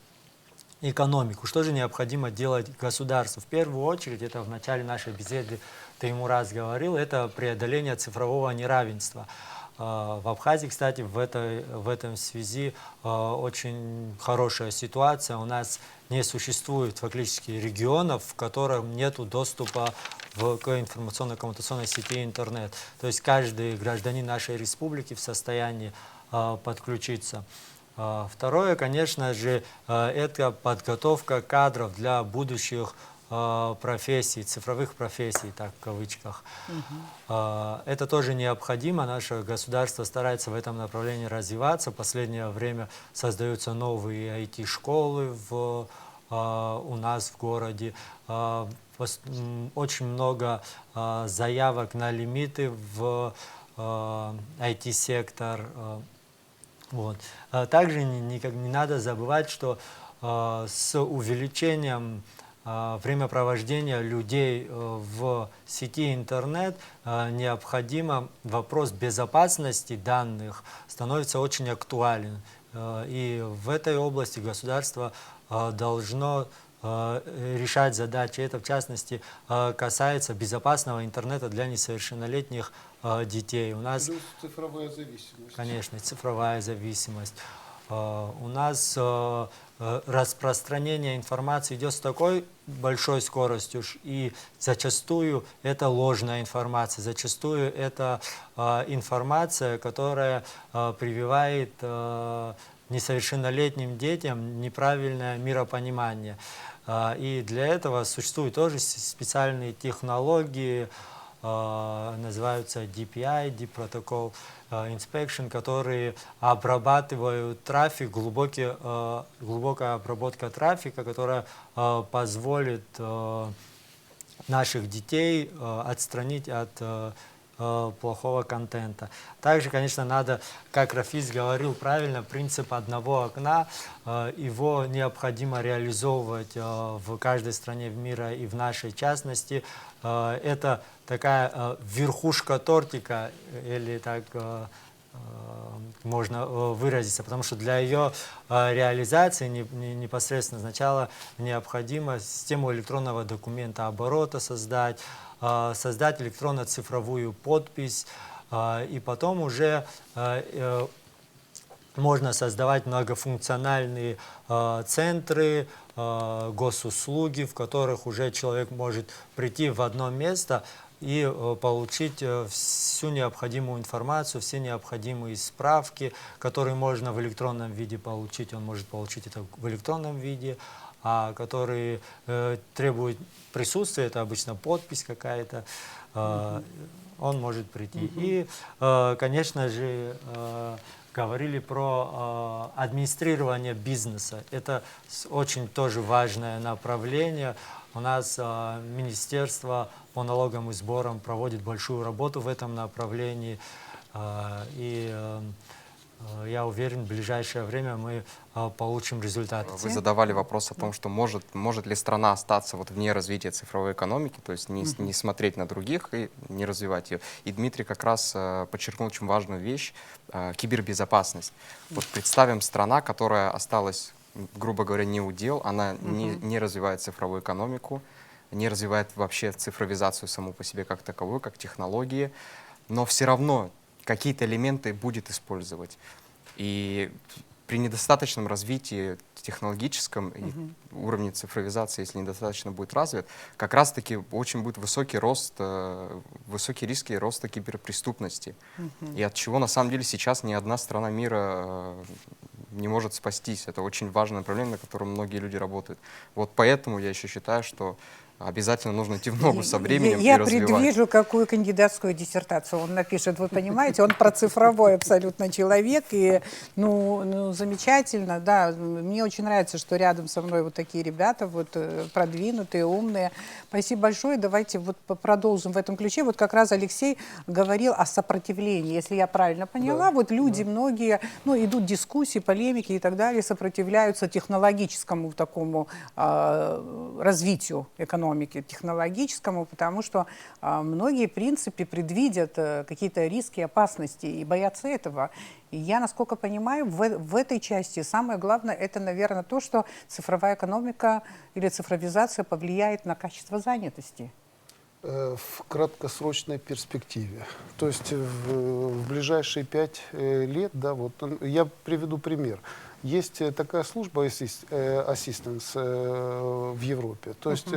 экономику. Что же необходимо делать государству? В первую очередь, это в начале нашей беседы Теймураз говорил, это преодоление цифрового неравенства. В Абхазии, кстати, в этом связи очень хорошая ситуация. У нас не существует фактически регионов, в которых нет доступа к информационно-коммуникационной сети интернет. То есть каждый гражданин нашей республики в состоянии подключиться. Второе, конечно же, это подготовка кадров для будущих профессий, цифровых профессий, так в кавычках. Это тоже необходимо. Наше государство старается в этом направлении развиваться. В последнее время создаются новые IT-школы у нас в городе. Очень много заявок на лимиты в IT-сектор. Вот. Также не надо забывать, что с увеличением времяпровождения людей в сети интернет необходимо вопрос безопасности данных становится очень актуален. И в этой области государство должно решать задачи. Это, в частности, касается безопасного интернета для несовершеннолетних детей. У нас, плюс цифровая зависимость. Конечно, цифровая зависимость. У нас распространение информации идет с такой большой скоростью, и зачастую это ложная информация, зачастую это информация, которая прививает несовершеннолетним детям неправильное миропонимание. И для этого существуют тоже специальные технологии, называются DPI, Deep Protocol Inspection, которые обрабатывают трафик, глубокая обработка трафика, которая позволит наших детей отстранить от плохого контента. Также, конечно, надо, как Рафис говорил правильно, принцип одного окна, его необходимо реализовывать в каждой стране мира и в нашей частности. Это такая верхушка тортика, или так можно выразиться, потому что для ее реализации непосредственно сначала необходимо систему электронного документа оборота создать электронно-цифровую подпись, и потом уже можно создавать многофункциональные центры, госуслуги, в которых уже человек может прийти в одно место и получить всю необходимую информацию, все необходимые справки, которые можно в электронном виде получить. Он может получить это в электронном виде, а которые требуют присутствия, это обычно подпись какая-то, он может прийти. И, конечно же, говорили про администрирование бизнеса. Это очень тоже важное направление. У нас Министерство по налогам и сборам проводит большую работу в этом направлении. И я уверен, в ближайшее время мы получим результаты. Вы задавали вопрос о том, что может ли страна остаться вот вне развития цифровой экономики, то есть не смотреть на других и не развивать ее. И Дмитрий как раз подчеркнул очень важную вещь — кибербезопасность. Вот представим, страна, которая осталась грубо говоря, не удел, она не развивает цифровую экономику, не развивает вообще цифровизацию саму по себе как таковую, как технологии, но все равно какие-то элементы будет использовать. И при недостаточном развитии технологическом и уровне цифровизации, если недостаточно будет развит, как раз-таки очень будет высокий рост, высокие риски роста киберпреступности. И от чего на самом деле сейчас ни одна страна мира не может спастись. Это очень важное направление, на котором многие люди работают. Вот поэтому я еще считаю, что обязательно нужно идти в ногу со временем и Я развивать. предвижу, какую кандидатскую диссертацию он напишет. Вы понимаете, он про цифровой абсолютно человек. И, ну, замечательно, да. Мне очень нравится, что рядом со мной вот такие ребята, вот продвинутые, умные. Спасибо большое. Давайте вот продолжим в этом ключе. Вот как раз Алексей говорил о сопротивлении. Если я правильно поняла, Да, вот люди многие, ну, идут дискуссии, полемики и так далее, сопротивляются технологическому такому развитию экономики, технологическому, потому что многие, в принципе, предвидят какие-то риски, опасности и боятся этого. И я, насколько понимаю, в этой части самое главное, это, наверное, то, что цифровая экономика или цифровизация повлияет на качество занятости. В краткосрочной перспективе. То есть в ближайшие 5 лет, да, вот я приведу пример. Есть такая служба Assistance в Европе. То есть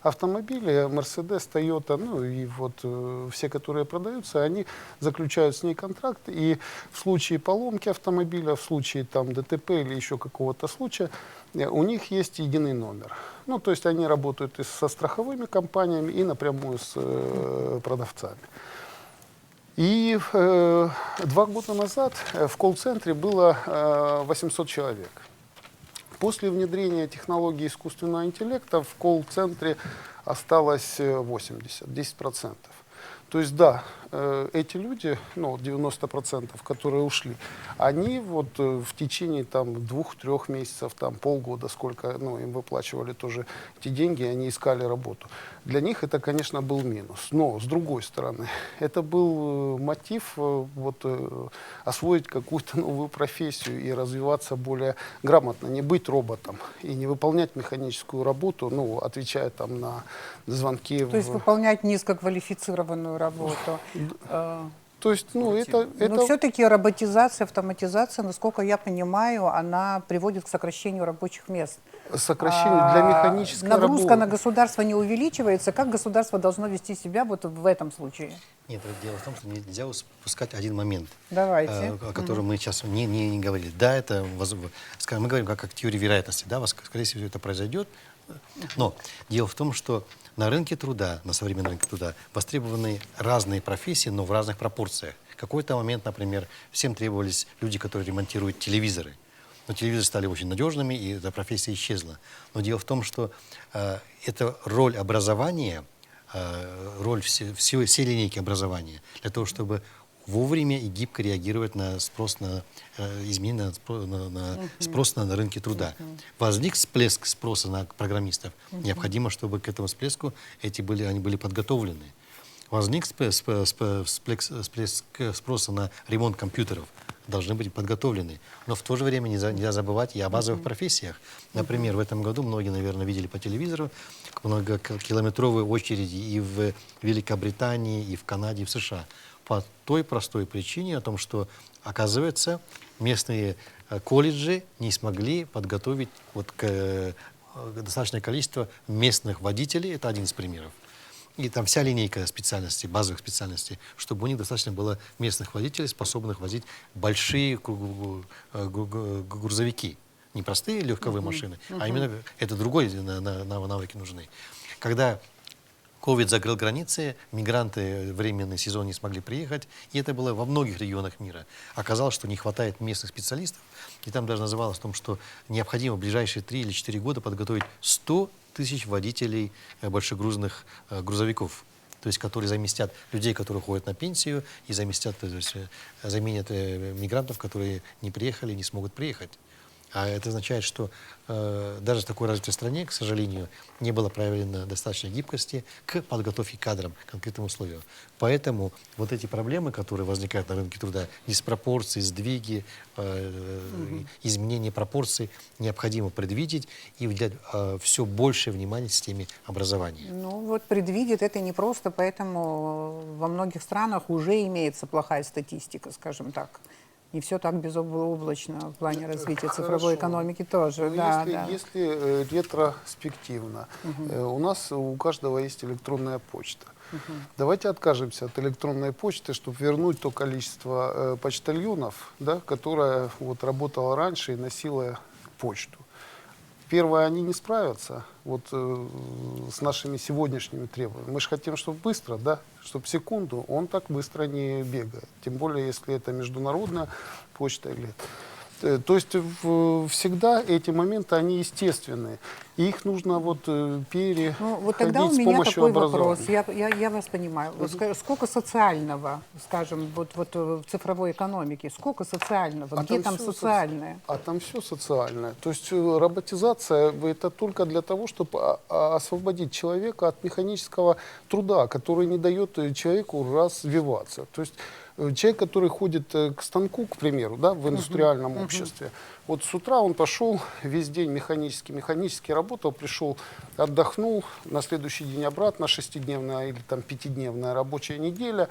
автомобили Mercedes, Toyota, ну и вот все, которые продаются, они заключают с ней контракт, и в случае поломки автомобиля, в случае там ДТП или еще какого-то случая, у них есть единый номер. Ну, то есть они работают и со страховыми компаниями, и напрямую с продавцами. И 2 года назад в колл-центре было 800 человек. После внедрения технологии искусственного интеллекта в колл-центре осталось 80, 10%. То есть, да, эти люди, ну, 90%, которые ушли, они вот в течение там 2-3 месяцев, там полгода, сколько, ну, им выплачивали тоже эти деньги, они искали работу. Для них это, конечно, был минус. Но, с другой стороны, это был мотив вот, освоить какую-то новую профессию и развиваться более грамотно, не быть роботом и не выполнять механическую работу, ну, отвечая там на звонки. То есть выполнять низкоквалифицированную работу. То есть, ну, это... Но все-таки роботизация, автоматизация, насколько я понимаю, она приводит к сокращению рабочих мест. Сокращение для механической Нагрузка работы. на государство не увеличивается. Как государство должно вести себя вот в этом случае? Нет, вот дело в том, что нельзя упускать один момент, Давайте. о котором мы сейчас не говорили. Да, это, скажем, мы говорим как теория вероятности, да, скорее всего, это произойдет. Но дело в том, что на рынке труда, на современном рынке труда, востребованы разные профессии, но в разных пропорциях. В какой-то момент, например, всем требовались люди, которые ремонтируют телевизоры. Но телевизоры стали очень надежными, и эта профессия исчезла. Но дело в том, что это роль образования, роль всей линейки образования, для того, чтобы вовремя и гибко реагировать на спрос на изменения, спрос на рынке труда. Возник всплеск спроса на программистов. Необходимо, чтобы к этому всплеску они были подготовлены. Возник всплеск спроса на ремонт компьютеров. Должны быть подготовлены. Но в то же время нельзя забывать и о базовых профессиях. Например, в этом году многие, наверное, видели по телевизору многокилометровые очереди и в Великобритании, и в Канаде, и в США. По той простой причине, о том, что, оказывается, местные колледжи не смогли подготовить достаточное количество местных водителей. Это один из примеров. И там вся линейка специальностей, базовых специальностей, чтобы у них достаточно было местных водителей, способных возить большие грузовики. Не простые легковые машины, а именно это другой навыки нужны. Когда ковид закрыл границы, мигранты временный сезон не смогли приехать, и это было во многих регионах мира. Оказалось, что не хватает местных специалистов, и там даже называлось о том, что необходимо в ближайшие 3 или 4 года подготовить 100 тысяч водителей большегрузных грузовиков, то есть которые заместят людей, которые уходят на пенсию, и заменят мигрантов, которые не приехали, не смогут приехать. А это означает, что даже в такой развитой стране, к сожалению, не было проявлено достаточно гибкости к подготовке кадрам к конкретным условиям. Поэтому вот эти проблемы, которые возникают на рынке труда, диспропорции, сдвиги, изменения пропорций, необходимо предвидеть и уделять все большее внимание системе образования. Ну вот предвидит это не просто, поэтому во многих странах уже имеется плохая статистика, скажем так. Не все так безоблачно в плане развития цифровой Хорошо. экономики тоже. Ну, Да, если, да. если ретроспективно, у нас у каждого есть электронная почта. Давайте откажемся от электронной почты, чтобы вернуть то количество почтальонов, да, которое вот, работало раньше и носило почту. Первое, они не справятся вот, с нашими сегодняшними требованиями. Мы же хотим, чтобы быстро, да, чтобы секунду, он так быстро не бегает. Тем более, если это международная почта или... То есть всегда эти моменты, они естественные. И их нужно вот переходить Ну, вот тогда у с меня помощью такой вопрос. образования. Я вас понимаю. Вот сколько социального, скажем, вот в цифровой экономике, сколько социального? Где там всё социальное? А там все социальное. То есть роботизация это только для того, чтобы освободить человека от механического труда, который не дает человеку развиваться. То есть человек, который ходит к станку, к примеру, да, в индустриальном обществе, вот с утра он пошел, весь день механически работал, пришел, отдохнул, на следующий день обратно, 6-дневная или там 5-дневная рабочая неделя,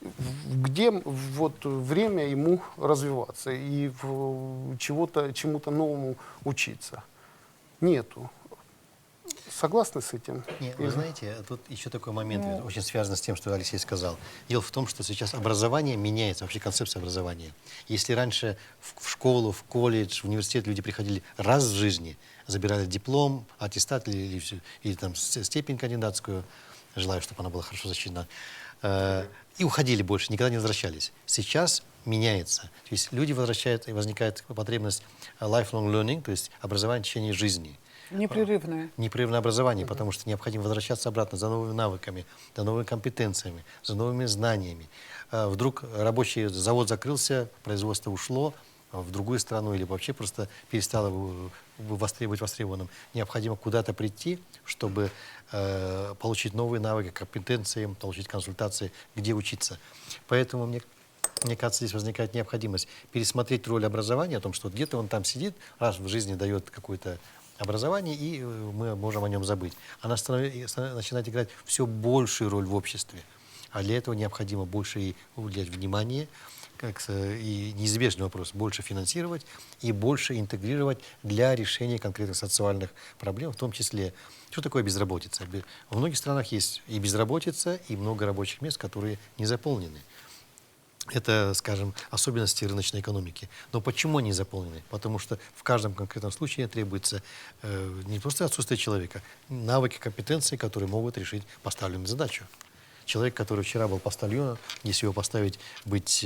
где вот время ему развиваться и чему-то новому учиться. Нету. Согласны с этим? Нет, вы знаете, тут еще такой момент, очень связан с тем, что Алексей сказал. Дело в том, что сейчас образование меняется, вообще концепция образования. Если раньше в школу, в колледж, в университет люди приходили раз в жизни, забирали диплом, аттестат или там степень кандидатскую, желаю, чтобы она была хорошо защищена, и уходили больше, никогда не возвращались. Сейчас меняется. То есть люди возвращают, и возникает потребность lifelong learning, то есть образование в течение жизни. Непрерывное. Непрерывное образование, потому что необходимо возвращаться обратно за новыми навыками, за новыми компетенциями, за новыми знаниями. Вдруг рабочий завод закрылся, производство ушло в другую страну или вообще просто перестало быть востребованным. Необходимо куда-то прийти, чтобы получить новые навыки, компетенции, получить консультации, где учиться. Поэтому мне кажется, здесь возникает необходимость пересмотреть роль образования, о том, что где-то он там сидит, раз в жизни дает какое-то образование, и мы можем о нем забыть. Она начинает играть все большую роль в обществе. А для этого необходимо больше ей уделять внимание, и неизбежный вопрос, больше финансировать и больше интегрировать для решения конкретных социальных проблем, в том числе, что такое безработица. В многих странах есть и безработица, и много рабочих мест, которые не заполнены. Это, скажем, особенности рыночной экономики. Но почему они заполнены? Потому что в каждом конкретном случае требуется не просто отсутствие человека, навыки, компетенции, которые могут решить поставленную задачу. Человек, который вчера был почтальоном, если его поставить быть,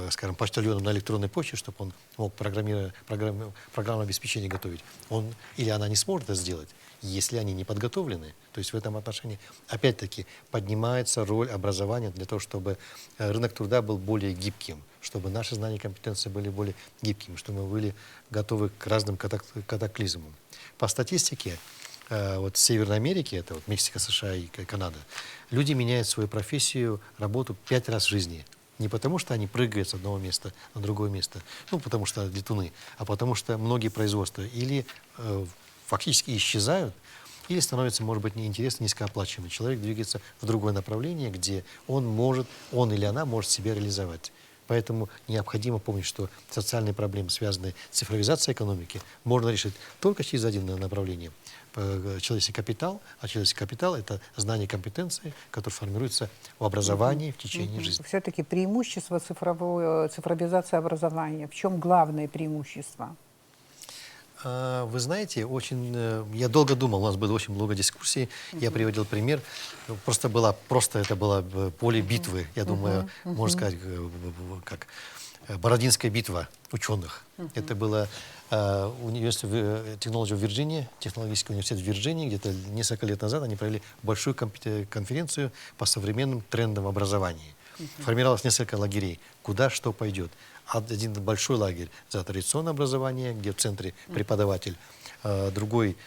скажем, почтальоном на электронной почте, чтобы он мог программное обеспечение готовить, он или она не сможет это сделать, если они не подготовлены. То есть в этом отношении, опять-таки, поднимается роль образования для того, чтобы рынок труда был более гибким, чтобы наши знания и компетенции были более гибкими, чтобы мы были готовы к разным катаклизмам. По статистике, вот в Северной Америке, это вот Мексика, США и Канада, люди меняют свою профессию, работу 5 раз в жизни. Не потому, что они прыгают с одного места на другое место, ну, потому что летуны, а потому что многие производства или фактически исчезают, или становятся, может быть, неинтересны, низкооплачиваемым. Человек двигается в другое направление, где он или она может себя реализовать. Поэтому необходимо помнить, что социальные проблемы, связанные с цифровизацией экономики, можно решить только через один направление. Человеческий капитал, а человеческий капитал — это знания и компетенции, которые формируются в образовании в течение жизни. Все-таки преимущество цифровизации образования. В чем главное преимущество? Вы знаете, я долго думал, у нас было очень много дискуссий, я приводил пример, это было поле битвы, я думаю, можно сказать, как Бородинская битва ученых. Это было технологический университет в Вирджинии, где-то несколько лет назад они провели большую конференцию по современным трендам образования. Формировалось несколько лагерей, куда что пойдет. один большой лагерь за традиционное образование, где в центре преподаватель, другой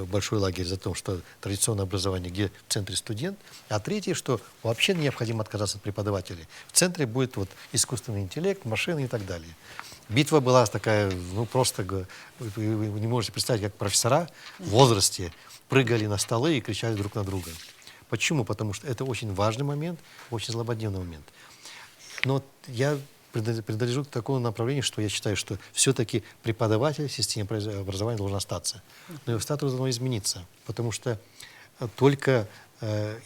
большой лагерь за то, что традиционное образование, где в центре студент, а третий, что вообще необходимо отказаться от преподавателей. В центре будет вот искусственный интеллект, машины и так далее. Битва была такая, ну просто, вы не можете представить, как профессора в возрасте прыгали на столы и кричали друг на друга. Почему? Потому что это очень важный момент, очень злободневный момент. Но я принадлежу к такому направлению, что я считаю, что все-таки преподаватель в системе образования должен остаться. Но его статус должен измениться, потому что только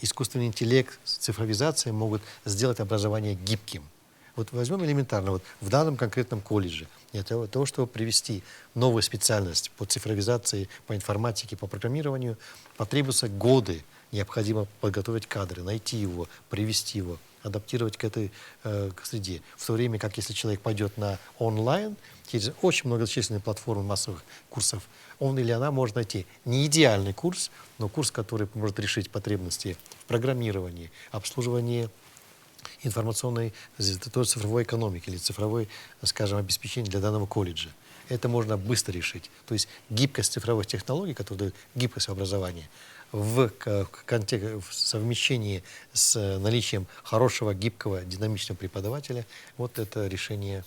искусственный интеллект, цифровизация могут сделать образование гибким. Вот возьмем элементарно, вот в данном конкретном колледже, для того, чтобы привести новую специальность по цифровизации, по информатике, по программированию, потребуются годы. Необходимо подготовить кадры, найти его, привести его, адаптировать к этой к среде. В то время как если человек пойдет на онлайн, через очень многочисленные платформы массовых курсов, он или она может найти не идеальный курс, но курс, который может решить потребности в программировании, обслуживании информационной, цифровой экономики или цифровой, скажем, обеспечения для данного колледжа. Это можно быстро решить. То есть гибкость цифровых технологий, которые дают гибкость образования, в совмещении с наличием хорошего, гибкого, динамичного преподавателя, вот это решение,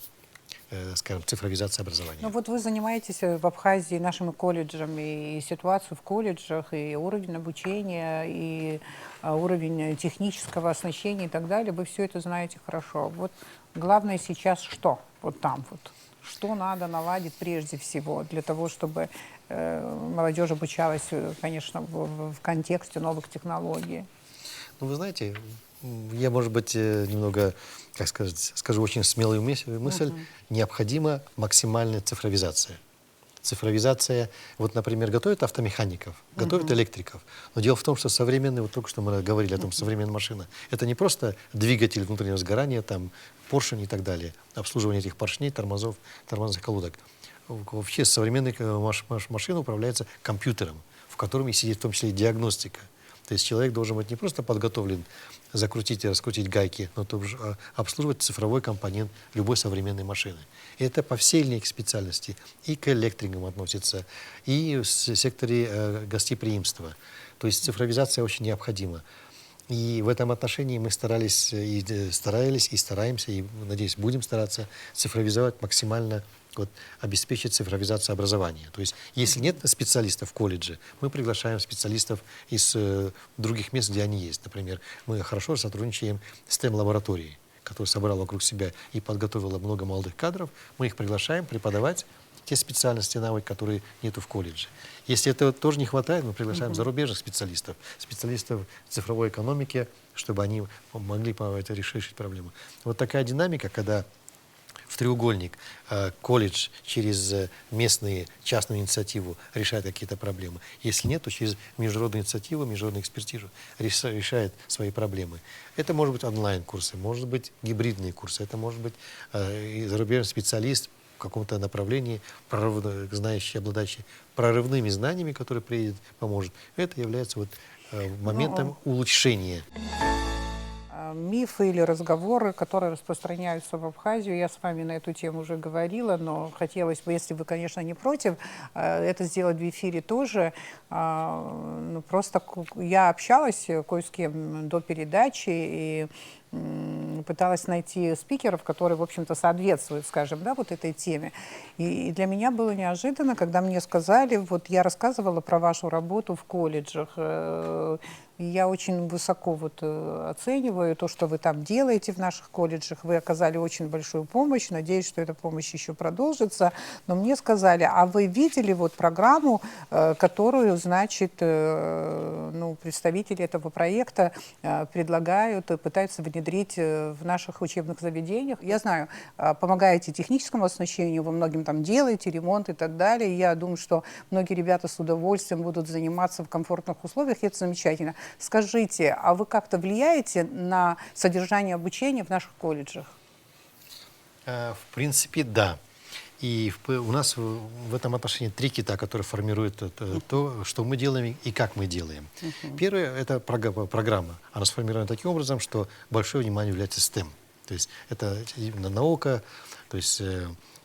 скажем, цифровизации образования. Ну вот вы занимаетесь в Абхазии нашими колледжами, и ситуацию в колледжах, и уровень обучения, и уровень технического оснащения и так далее. Вы все это знаете хорошо. Вот главное сейчас что? Вот там вот. Что надо наладить прежде всего для того, чтобы молодежь обучалась, конечно, в контексте новых технологий? Ну, вы знаете, я, может быть, немного, как сказать, скажу очень смелую мысль. Необходима максимальная цифровизация. Цифровизация, вот, например, готовят автомехаников, готовят электриков. Но дело в том, что современные, вот только что мы говорили о том, современная машина, это не просто двигатель внутреннего сгорания, там, поршень и так далее, обслуживание этих поршней, тормозов, тормозных колодок. Вообще современная машина управляется компьютером, в котором и сидит в том числе и диагностика. То есть человек должен быть не просто подготовлен закрутить и раскрутить гайки, но тоже обслуживать цифровой компонент любой современной машины. И это по всей линейке специальностей. И к электрикам относится, и в секторе гостеприимства. То есть цифровизация очень необходима. И в этом отношении мы старались, и стараемся, и, надеюсь, будем стараться цифровизовать максимально, вот, обеспечить цифровизацию образования. То есть, если нет специалистов в колледже, мы приглашаем специалистов из других мест, где они есть. Например, мы хорошо сотрудничаем с STEM-лабораторией, которая собрала вокруг себя и подготовила много молодых кадров. Мы их приглашаем преподавать те специальности, навыки, которые нету в колледже. Если этого тоже не хватает, мы приглашаем зарубежных специалистов, специалистов цифровой экономики, чтобы они могли решить проблему. Вот такая динамика, когда в треугольник колледж через местные частную инициативу решает какие-то проблемы. Если нет, то через международную инициативу, международную экспертизу решает свои проблемы. Это может быть онлайн-курсы, может быть гибридные курсы, это может быть зарубежный специалист в каком-то направлении, знающий, обладающий прорывными знаниями, который приедет, поможет. Это является вот моментом улучшения. Мифы или разговоры, которые распространяются в Абхазию. Я с вами на эту тему уже говорила, но хотелось бы, если вы, конечно, не против, это сделать в эфире тоже. Ну, просто я общалась кое с кем до передачи и пыталась найти спикеров, которые, в общем-то, соответствуют, скажем, да, вот этой теме. И для меня было неожиданно, когда мне сказали, вот я рассказывала про вашу работу в колледжах, и я очень высоко вот оцениваю то, что вы там делаете в наших колледжах. Вы оказали очень большую помощь. Надеюсь, что эта помощь еще продолжится. Но мне сказали, а вы видели вот программу, которую, значит, ну, представители этого проекта предлагают и пытаются внедрить в наших учебных заведениях? Я знаю, помогаете техническому оснащению, вы многим там делаете, ремонт и так далее. Я думаю, что многие ребята с удовольствием будут заниматься в комфортных условиях, и это замечательно. Скажите, а вы как-то влияете на содержание обучения в наших колледжах? В принципе, да. И у нас в этом отношении три кита, которые формируют то, что мы делаем и как мы делаем. Первое – это программа. Она сформирована таким образом, что большое внимание уделяется STEM. То есть это именно наука, То есть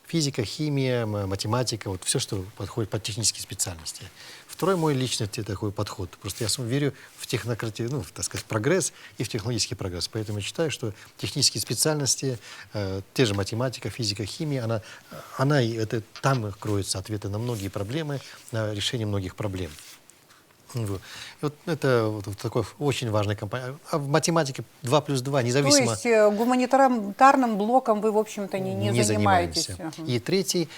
физика, химия, математика, вот все, что подходит под технические специальности. Второй мой личный такой подход. Просто я верю в ну, так сказать, прогресс и в технологический прогресс. Поэтому я считаю, что технические специальности, те же математика, физика, химия, там кроются ответы на многие проблемы, на решение многих проблем. Вот. И вот это вот такой очень важный компонент. А в математике 2 плюс 2, То независимо... есть гуманитарным блоком вы, в общем-то, не занимаетесь. занимаемся. И третий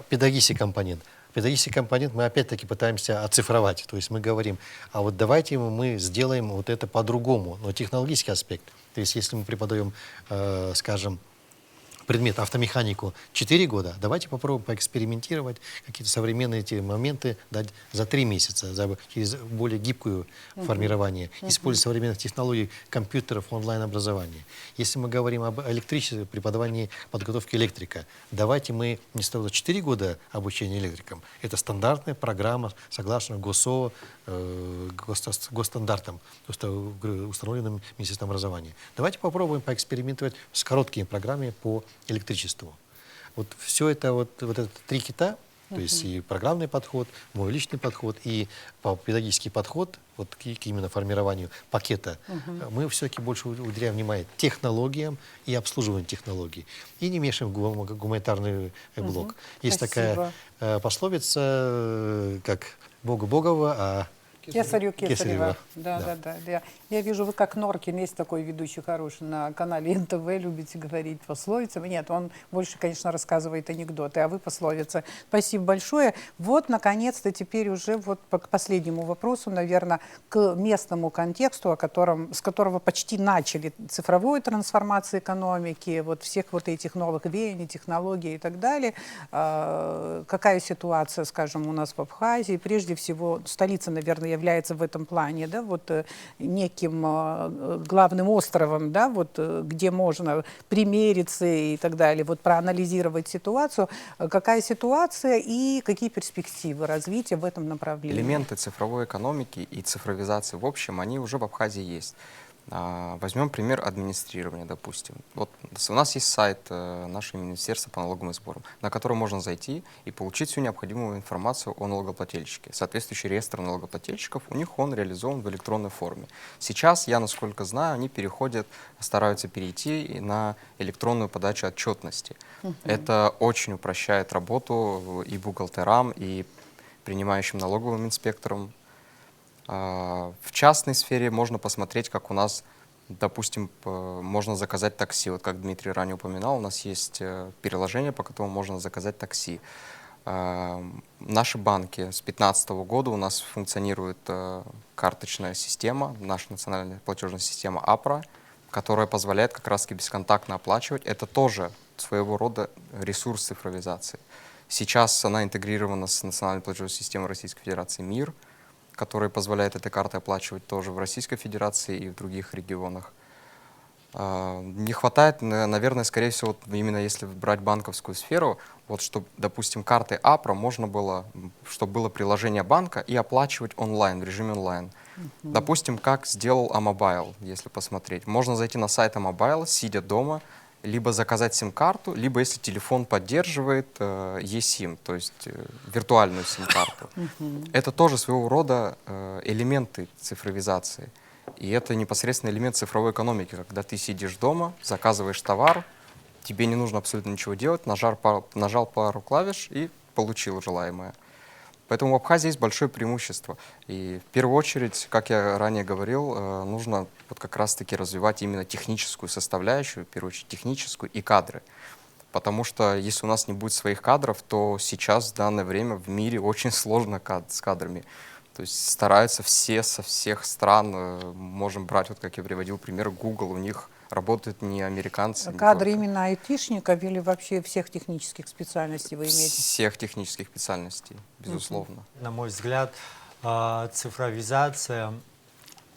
педагогический компонент. Педагогический компонент мы опять-таки пытаемся оцифровать. То есть мы говорим, а вот давайте мы сделаем вот это по-другому, но технологический аспект. То есть если мы преподаем, скажем, предмет автомеханику 4 года, давайте попробуем поэкспериментировать, какие-то современные эти моменты дать за 3 месяца, через более гибкое формирование, используя современных технологий компьютеров, онлайн-образования. Если мы говорим об электричестве, преподавании подготовки электрика, давайте мы не 4 года обучения электрикам, это стандартная программа, согласно ГОСО, госстандартам, установленным Министерством образования. Давайте попробуем поэкспериментировать с короткими программами по электричеству. Вот все это, вот это 3 кита, то есть и программный подход, мой личный подход, и педагогический подход вот к именно формированию пакета, мы все-таки больше уделяем внимание технологиям и обслуживанию технологий. И не мешаем гуманитарный блок. Есть Спасибо. такая пословица, как Богу Богово, а Кесарю Кесарева. Да. Да. Я вижу, вы как Норкин, есть такой ведущий хороший на канале НТВ, любите говорить пословицами. Нет, он больше, конечно, рассказывает анекдоты, а вы пословицы. Спасибо большое. Вот, наконец-то, теперь уже вот к последнему вопросу, наверное, к местному контексту, с которого почти начали цифровую трансформацию экономики, вот всех вот этих новых веяний, технологий и так далее. Какая ситуация, скажем, у нас в Абхазии? Прежде всего, столица, наверное, является в этом плане, да, вот неким главным островом, да, вот где можно примериться и так далее, вот проанализировать ситуацию. Какая ситуация и какие перспективы развития в этом направлении? Элементы цифровой экономики и цифровизации в общем, они уже в Абхазии есть. Возьмем пример администрирования, допустим. Вот у нас есть сайт нашего Министерства по налоговым сборам, на который можно зайти и получить всю необходимую информацию о налогоплательщике. Соответствующий реестр налогоплательщиков, у них он реализован в электронной форме. Сейчас, я насколько знаю, они стараются перейти на электронную подачу отчетности. Это очень упрощает работу и бухгалтерам, и принимающим налоговым инспекторам. В частной сфере можно посмотреть, как у нас, допустим, можно заказать такси. Вот как Дмитрий ранее упоминал, у нас есть приложение, по которому можно заказать такси. Наши банки с 2015 года у нас функционирует карточная система, наша национальная платежная система АПРА, которая позволяет как раз-таки бесконтактно оплачивать. Это тоже своего рода ресурс цифровизации. Сейчас она интегрирована с национальной платежной системой Российской Федерации МИР, который позволяет этой картой оплачивать тоже в Российской Федерации и в других регионах. Не хватает, наверное, скорее всего, вот именно если брать банковскую сферу, вот чтобы, допустим, картой АПРА можно было, чтобы было приложение банка и оплачивать онлайн, в режиме онлайн. Допустим, как сделал Амобайл, если посмотреть. Можно зайти на сайт Амобайл, сидя дома, либо заказать сим-карту, либо, если телефон поддерживает, eSIM, то есть виртуальную сим-карту. Это тоже своего рода элементы цифровизации. И это непосредственно элемент цифровой экономики, когда ты сидишь дома, заказываешь товар, тебе не нужно абсолютно ничего делать, нажал пару клавиш и получил желаемое. Поэтому в Абхазии есть большое преимущество. И в первую очередь, как я ранее говорил, нужно вот как раз-таки развивать именно техническую составляющую, в первую очередь техническую и кадры. Потому что если у нас не будет своих кадров, то сейчас, в данное время, в мире очень сложно с кадрами. То есть стараются все со всех стран, можем брать, вот как я приводил пример, Google, у них работают не американцы. Кадры именно айтишников или вообще всех технических специальностей вы имеете? Всех технических специальностей, безусловно. На мой взгляд, цифровизация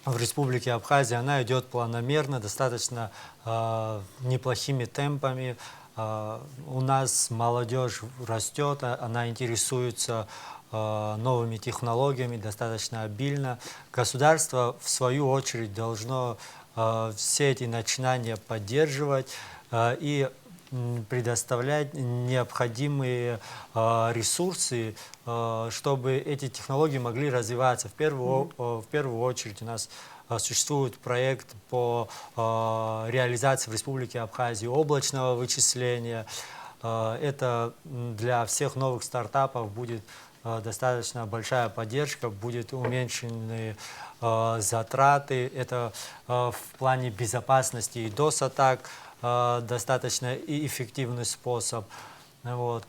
в Республике Абхазия, она идет планомерно, достаточно неплохими темпами. У нас молодежь растет, она интересуется новыми технологиями достаточно обильно. Государство, в свою очередь, должно все эти начинания поддерживать и предоставлять необходимые ресурсы, чтобы эти технологии могли развиваться. В первую очередь у нас существует проект по реализации в Республике Абхазия облачного вычисления. Это для всех новых стартапов будет достаточно большая поддержка, будет уменьшены затраты. Это в плане безопасности и DOS-атак достаточно и эффективный способ. Вот.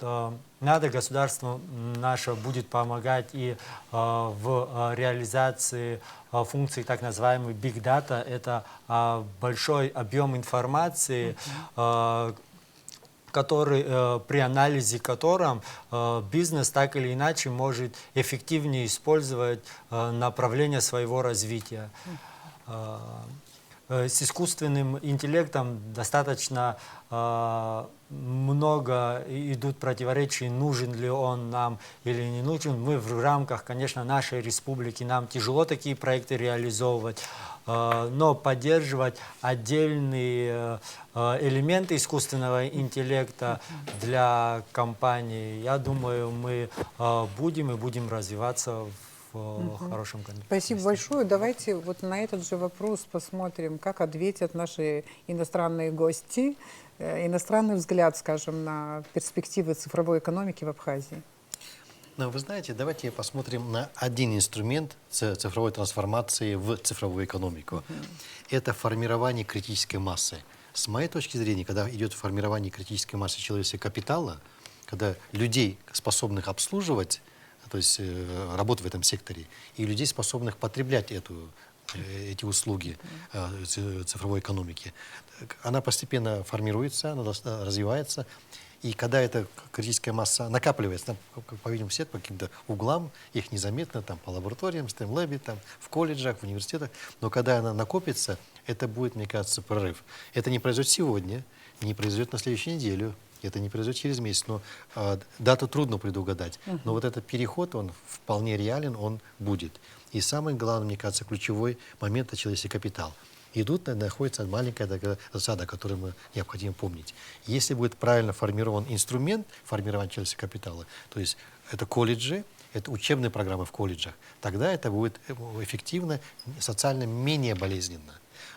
Надо государство наше будет помогать и в реализации функций так называемой Big Data. Это большой объем информации, при анализе котором бизнес так или иначе может эффективнее использовать направление своего развития. С искусственным интеллектом достаточно много идут противоречий, нужен ли он нам или не нужен. Мы в рамках, конечно, нашей республики, нам тяжело такие проекты реализовывать, но поддерживать отдельные элементы искусственного интеллекта для компании, я думаю, мы будем развиваться в хорошем контексте. Спасибо большое. Давайте вот на этот же вопрос посмотрим, как ответят наши иностранные гости, иностранный взгляд, скажем, на перспективы цифровой экономики в Абхазии. Но вы знаете, давайте посмотрим на один инструмент цифровой трансформации в цифровую экономику. Это формирование критической массы. С моей точки зрения, когда идет формирование критической массы человеческого капитала, когда людей, способных обслуживать, то есть работать в этом секторе, и людей, способных потреблять эти услуги цифровой экономики, она постепенно формируется, она развивается. И когда эта критическая масса накапливается, по-видимому, все по каким-то углам, их незаметно, там, по лабораториям, в STEM-лабе, там, в колледжах, в университетах, но когда она накопится, это будет, мне кажется, прорыв. Это не произойдет сегодня, не произойдет на следующей неделе, это не произойдет через месяц, но дату трудно предугадать. Но вот этот переход, он вполне реален, он будет. И самый главный, мне кажется, ключевой момент – это человеческий капитал. И тут находится маленькая такая засада, которую необходимо помнить. Если будет правильно формирован инструмент формирования человеческого капитала, то есть это колледжи, это учебные программы в колледжах, тогда это будет эффективно, социально менее болезненно.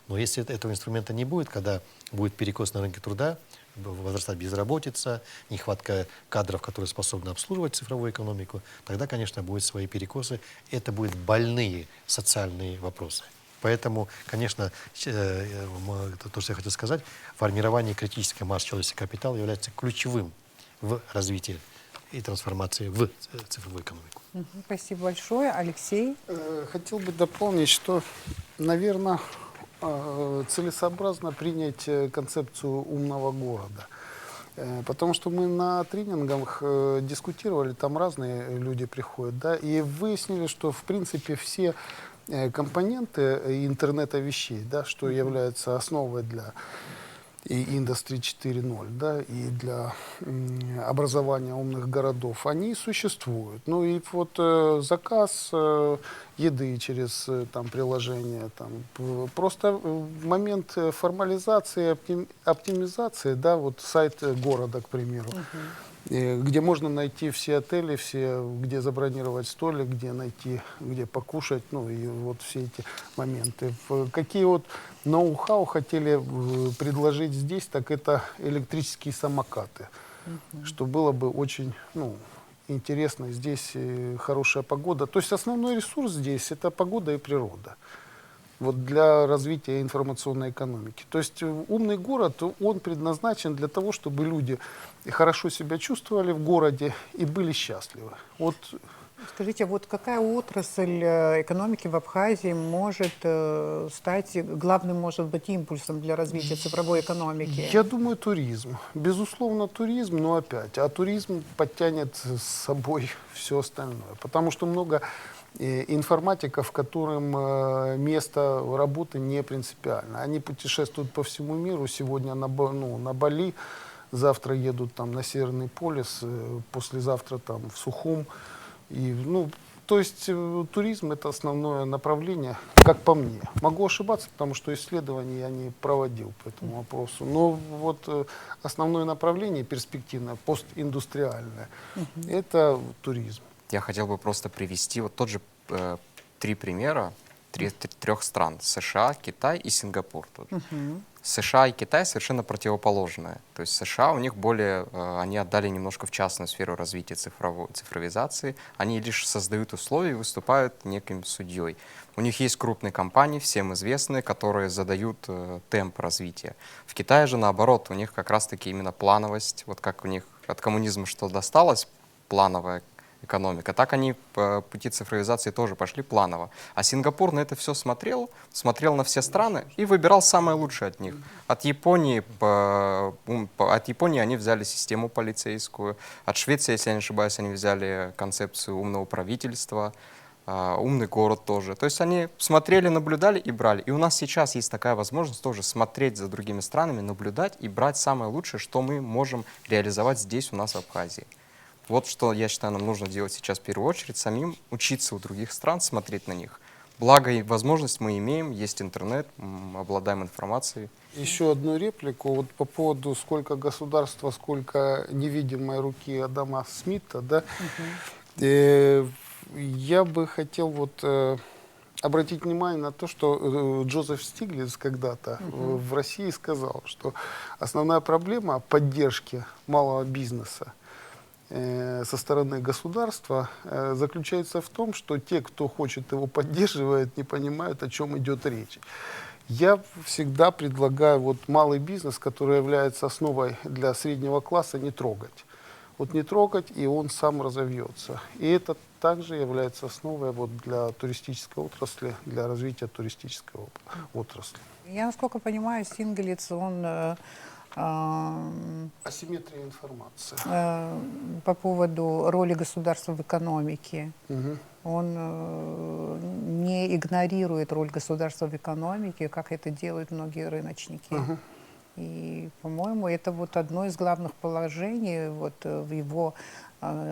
Но если этого инструмента не будет, когда будет перекос на рынке труда, возрастать безработица, нехватка кадров, которые способны обслуживать цифровую экономику, тогда, конечно, будут свои перекосы. Это будут больные социальные вопросы. Поэтому, конечно, то, что я хотел сказать, формирование критической массы человеческого капитала является ключевым в развитии и трансформации в цифровую экономику. Спасибо большое. Алексей? Хотел бы дополнить, что, наверное, целесообразно принять концепцию умного города. Потому что мы на тренингах дискутировали, там разные люди приходят, да, и выяснили, что, в принципе, все компоненты интернета вещей, да, что является основой для и Industry 4.0, да, и для образования умных городов, они существуют. Ну и вот заказ еды через там, приложение, там, просто в момент формализации, оптимизации, да, вот сайт города, к примеру, где можно найти все отели, все, где забронировать столик, где найти, где покушать, ну и вот все эти моменты. Какие вот ноу-хау хотели предложить здесь, так это электрические самокаты, что было бы очень, ну, интересно. Здесь хорошая погода. То есть основной ресурс здесь это погода и природа. Вот для развития информационной экономики. То есть умный город, он предназначен для того, чтобы люди хорошо себя чувствовали в городе и были счастливы. Вот. Скажите, вот какая отрасль экономики в Абхазии может стать главным, может быть, импульсом для развития цифровой экономики? Я думаю, туризм. Безусловно, туризм, но опять. А туризм подтянет с собой все остальное. Потому что много информатиков, которым место работы не принципиально. Они путешествуют по всему миру. Сегодня на Бали, завтра едут там на Северный полюс, послезавтра там в Сухум. И, ну, то есть туризм — это основное направление, как по мне. Могу ошибаться, потому что исследований я не проводил по этому вопросу. Но вот основное направление перспективное, постиндустриальное, это туризм. Я хотел бы просто привести вот тот же 3 примера трех стран: США, Китай и Сингапур. Тут. США и Китай совершенно противоположные. То есть США у них более, они отдали немножко в частную сферу развития цифровизации. Они лишь создают условия и выступают неким судьей. У них есть крупные компании, всем известные, которые задают темп развития. В Китае же наоборот, у них как раз-таки именно плановость, вот как у них от коммунизма что досталось, плановая экономика, так они по пути цифровизации тоже пошли планово. А Сингапур на это все смотрел на все страны и выбирал самое лучшее от них. От Японии они взяли систему полицейскую, от Швеции, если я не ошибаюсь, они взяли концепцию умного правительства, умный город тоже. То есть они смотрели, наблюдали и брали. И у нас сейчас есть такая возможность тоже смотреть за другими странами, наблюдать и брать самое лучшее, что мы можем реализовать здесь у нас в Абхазии. Вот что, я считаю, нам нужно делать сейчас в первую очередь, самим учиться у других стран, смотреть на них. Благо и возможность мы имеем, есть интернет, обладаем информацией. Еще одну реплику вот по поводу сколько государства, сколько невидимой руки Адама Смита, да. Я бы хотел вот обратить внимание на то, что Джозеф Стиглиц когда-то в России сказал, что основная проблема поддержки малого бизнеса со стороны государства заключается в том, что те, кто хочет его поддерживать, не понимают, о чем идет речь. Я всегда предлагаю вот малый бизнес, который является основой для среднего класса, не трогать. Вот не трогать, и он сам разовьется. И это также является основой вот для туристической отрасли, для развития туристической отрасли. Я, насколько понимаю, Стиглиц, он Асимметрия информации. по поводу роли государства в экономике. Он не игнорирует роль государства в экономике, как это делают многие рыночники. И, по-моему, это вот одно из главных положений вот, в его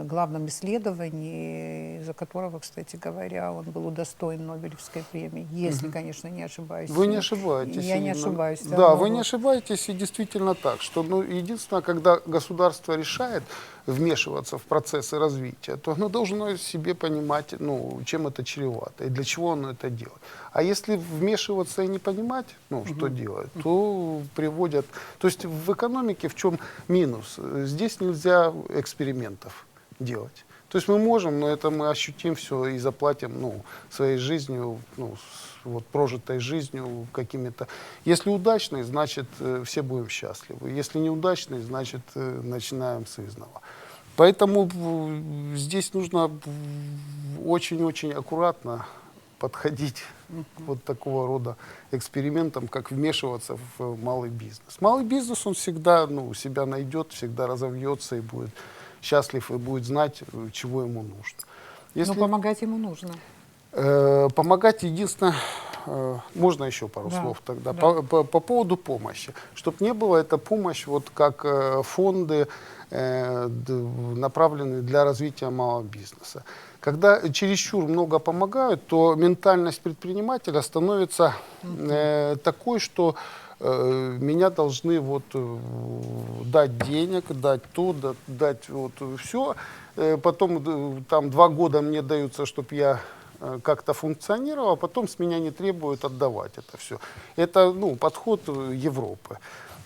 главном исследовании, за которого, кстати говоря, он был удостоен Нобелевской премии, если, конечно, не ошибаюсь. Вы не ошибаетесь. Я не ошибаюсь. Да, вы не ошибаетесь, и действительно так, что единственное, когда государство решает вмешиваться в процессы развития, то оно должно себе понимать, чем это чревато и для чего оно это делает. А если вмешиваться и не понимать, что делать, то приводят... То есть в экономике в чем минус? Здесь нельзя экспериментов делать. То есть мы можем, но это мы ощутим все и заплатим своей жизнью, вот прожитой жизнью какими-то. Если удачный, значит все будем счастливы. Если неудачный, значит начинаем с изного. Поэтому здесь нужно очень-очень аккуратно подходить вот такого рода экспериментам, как вмешиваться в малый бизнес. Малый бизнес, он всегда себя найдет, всегда разовьется и будет счастлив, и будет знать, чего ему нужно. Но помогать ему нужно. Помогать единственное, можно еще пару слов тогда, по поводу помощи. Чтобы не было эта помощь, вот как фонды, направленные для развития малого бизнеса. Когда чересчур много помогают, то ментальность предпринимателя становится такой, что меня должны дать денег, дать то, дать все. Потом там 2 года мне даются, чтобы я как-то функционировал, а потом с меня не требуют отдавать это все. Это подход Европы.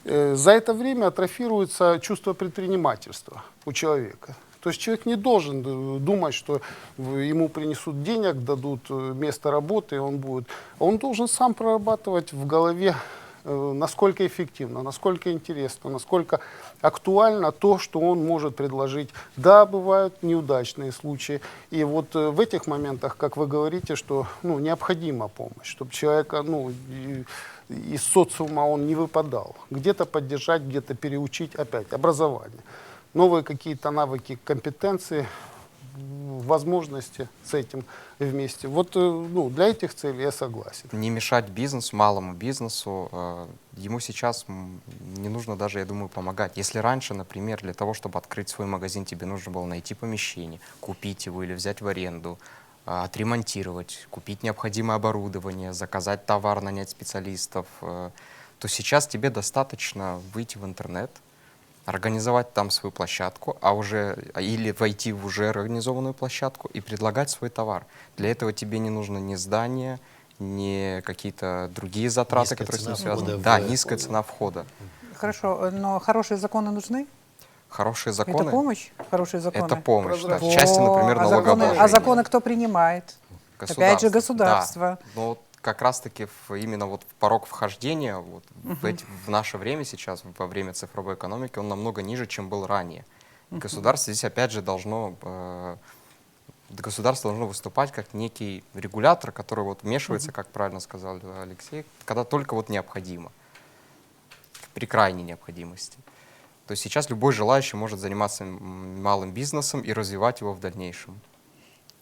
За это время атрофируется чувство предпринимательства у человека. То есть человек не должен думать, что ему принесут денег, дадут место работы, и он будет. Он должен сам прорабатывать в голове, насколько эффективно, насколько интересно, насколько актуально то, что он может предложить. Да, бывают неудачные случаи. И вот в этих моментах, как вы говорите, что необходима помощь, чтобы человека из социума он не выпадал. Где-то поддержать, где-то переучить, опять образование. Новые какие-то навыки, компетенции, возможности с этим вместе. Вот для этих целей я согласен. Не мешать бизнесу, малому бизнесу. Ему сейчас не нужно даже, я думаю, помогать. Если раньше, например, для того, чтобы открыть свой магазин, тебе нужно было найти помещение, купить его или взять в аренду, отремонтировать, купить необходимое оборудование, заказать товар, нанять специалистов, то сейчас тебе достаточно выйти в интернет, организовать там свою площадку, или войти в уже организованную площадку и предлагать свой товар. Для этого тебе не нужно ни здание, ни какие-то другие затраты, Низкая которые с ним цена связаны. входа Да, в- низкая цена входа. Хорошо, но хорошие законы нужны? Хорошие Это законы. помощь? Хорошие законы? Это помощь, да. В Прозрачно. части, например, А законы, налогообложения. кто принимает? Опять же, государство. Да. Но вот как раз-таки именно вот порог вхождения вот в наше время сейчас, во время цифровой экономики, он намного ниже, чем был ранее. И государство здесь опять же государство должно выступать как некий регулятор, который вот вмешивается, как правильно сказал Алексей, когда только вот необходимо, при крайней необходимости. То есть сейчас любой желающий может заниматься малым бизнесом и развивать его в дальнейшем.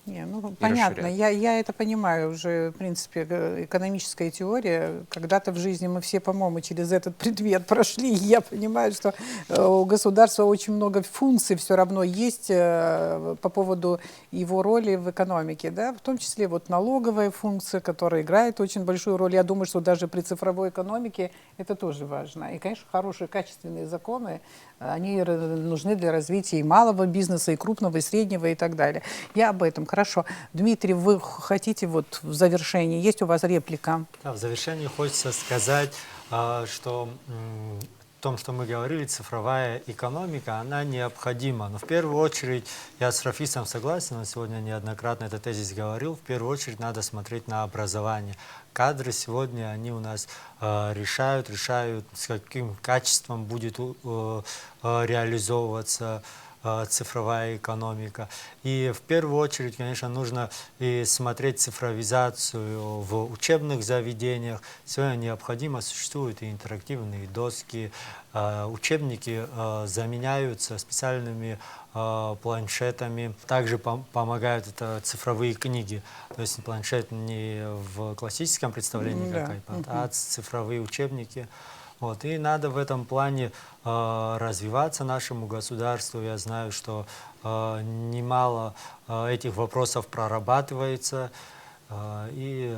Не, ну, понятно, расширять. я это понимаю уже, в принципе, экономическая теория. Когда-то в жизни мы все, по-моему, через этот предмет прошли, и я понимаю, что у государства очень много функций все равно есть по поводу его роли в экономике, да, в том числе вот налоговая функция, которая играет очень большую роль. Я думаю, что даже при цифровой экономике это тоже важно. И, конечно, хорошие, качественные законы, они нужны для развития и малого бизнеса, и крупного, и среднего, и так далее. Я об этом. Хорошо. Дмитрий, вы хотите вот в завершении? Есть у вас реплика? Да, в завершении хочется сказать, что в том, что мы говорили, цифровая экономика, она необходима. Но в первую очередь, я с Рафисом согласен, он сегодня неоднократно этот тезис говорил, в первую очередь надо смотреть на образование. Кадры сегодня, они у нас решают, с каким качеством будет реализовываться цифровая экономика. И в первую очередь, конечно, нужно и смотреть цифровизацию в учебных заведениях. Сегодня необходимо, существуют и интерактивные доски, учебники заменяются специальными планшетами. Также помогают это цифровые книги. То есть планшет не в классическом представлении, как iPad, а цифровые учебники. Вот. И надо в этом плане развиваться нашему государству. Я знаю, что немало этих вопросов прорабатывается. И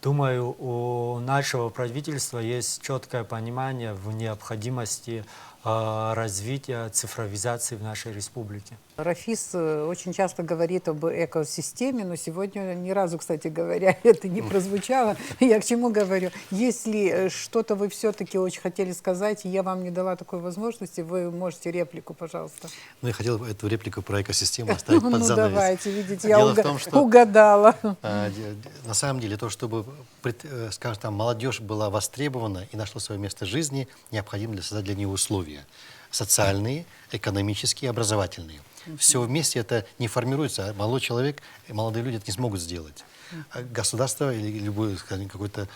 думаю, у нашего правительства есть четкое понимание в необходимости развития цифровизации в нашей республике. Рафис очень часто говорит об экосистеме, но сегодня ни разу, кстати говоря, это не прозвучало. Я к чему говорю? Если что-то вы все-таки очень хотели сказать, и я вам не дала такой возможности, вы можете реплику, пожалуйста. Ну, я хотел эту реплику про экосистему оставить под Ну, занавес. давайте, видите, я Дело в том, что, угадала. На самом деле, то, чтобы, скажем, там, молодежь была востребована и нашла свое место в жизни, необходимо создать для нее условия. Социальные, экономические, образовательные. Все вместе это не формируется. Молодой человек, молодые люди это не смогут сделать. Государство или любой какой-то,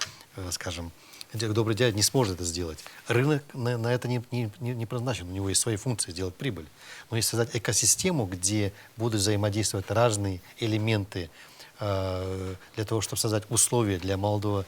скажем, добрый дядя не сможет это сделать. Рынок на это не предназначен. У него есть свои функции, сделать прибыль. Но если создать экосистему, где будут взаимодействовать разные элементы для того, чтобы создать условия для молодых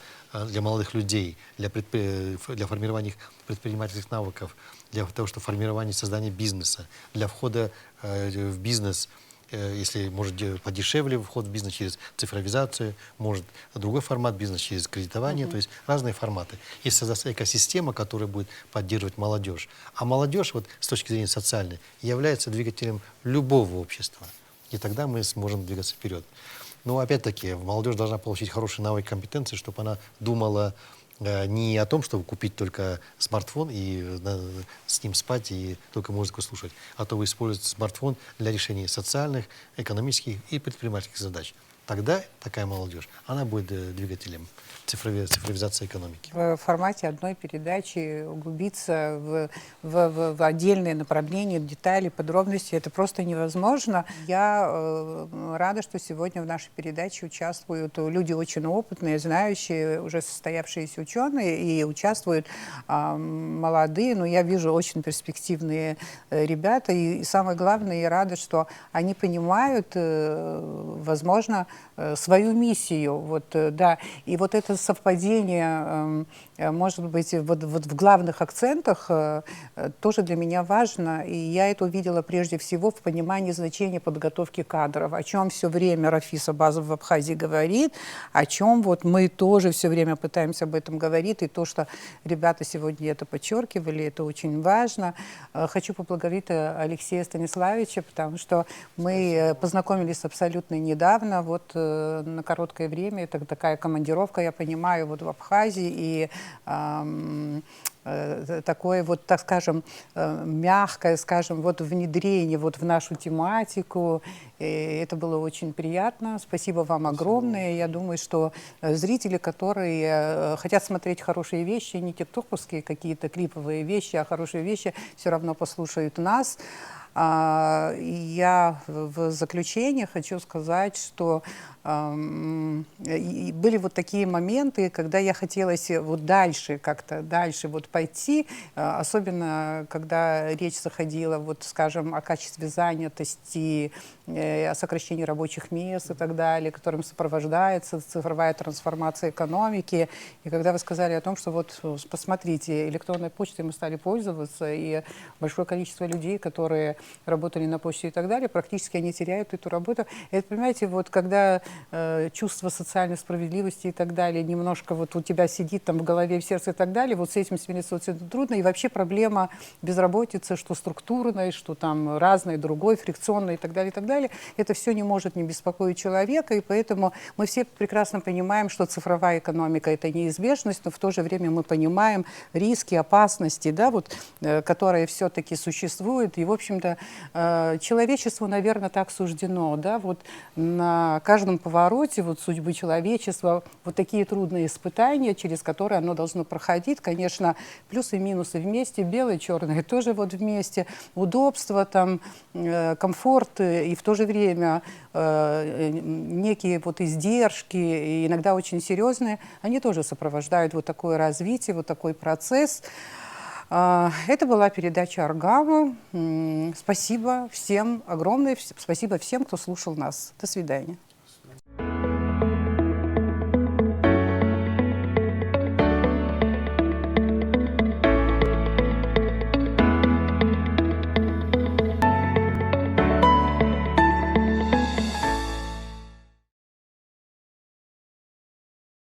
людей, для формирования их предпринимательских навыков, для того, чтобы формирование создания бизнеса, для входа в бизнес, если может подешевле вход в бизнес через цифровизацию, может другой формат бизнеса через кредитование, то есть разные форматы. Если создастся экосистема, которая будет поддерживать молодежь, а молодежь вот, с точки зрения социальной является двигателем любого общества, и тогда мы сможем двигаться вперед. Но опять-таки молодежь должна получить хорошие навыки, компетенции, чтобы она думала не о том, чтобы купить только смартфон и с ним спать и только музыку слушать, а то вы используете смартфон для решения социальных, экономических и предпринимательских задач. Тогда такая молодежь, она будет двигателем цифровизации экономики. В формате одной передачи углубиться в отдельные направления, детали, подробности, это просто невозможно. Я рада, что сегодня в нашей передаче участвуют люди очень опытные, знающие, уже состоявшиеся ученые, и участвуют молодые, но я вижу очень перспективные ребята. И самое главное, я рада, что они понимают, возможно, свою миссию. Вот, да. И вот это совпадение, может быть, вот в главных акцентах тоже для меня важно. И я это увидела прежде всего в понимании значения подготовки кадров, о чем все время Рафис Абазов в Абхазии говорит, о чем вот мы тоже все время пытаемся об этом говорить. И то, что ребята сегодня это подчеркивали, это очень важно. Хочу поблагодарить Алексея Станиславовича, потому что мы познакомились абсолютно недавно, вот на короткое время, это такая командировка, я понимаю, вот в Абхазии, и такое вот, так скажем, мягкое, скажем, вот внедрение вот в нашу тематику. И это было очень приятно. Спасибо вам огромное. Я думаю, что зрители, которые хотят смотреть хорошие вещи, не тиктоковские какие-то клиповые вещи, а хорошие вещи, все равно послушают нас. Я в заключение хочу сказать, что были вот такие моменты, когда я хотелось вот дальше, как-то дальше вот пойти, особенно когда речь заходила, вот, скажем, о качестве занятости, о сокращении рабочих мест и так далее, которым сопровождается цифровая трансформация экономики. И когда вы сказали о том, что вот посмотрите, электронной почтой мы стали пользоваться, и большое количество людей, которые работали на почте и так далее, практически они теряют эту работу. И это, понимаете, вот когда чувство социальной справедливости и так далее немножко вот у тебя сидит там в голове, в сердце и так далее, вот с этим смириться очень трудно. И вообще проблема безработицы, что структурная, что там разная, другой, фрикционная и так далее, это все не может не беспокоить человека. И поэтому мы все прекрасно понимаем, что цифровая экономика – это неизбежность, но в то же время мы понимаем риски, опасности, да, вот, которые все-таки существуют. И, в общем-то, человечеству, наверное, так суждено, да, вот на каждом повороте вот судьбы человечества вот такие трудные испытания, через которые оно должно проходить. Конечно, плюсы и минусы вместе, белое и черное тоже вот вместе, удобство, там, комфорт и в то же время некие вот издержки, иногда очень серьезные, они тоже сопровождают вот такое развитие, вот такой процесс. Это была передача «Аргама». Спасибо всем огромное, спасибо всем, кто слушал нас. До свидания.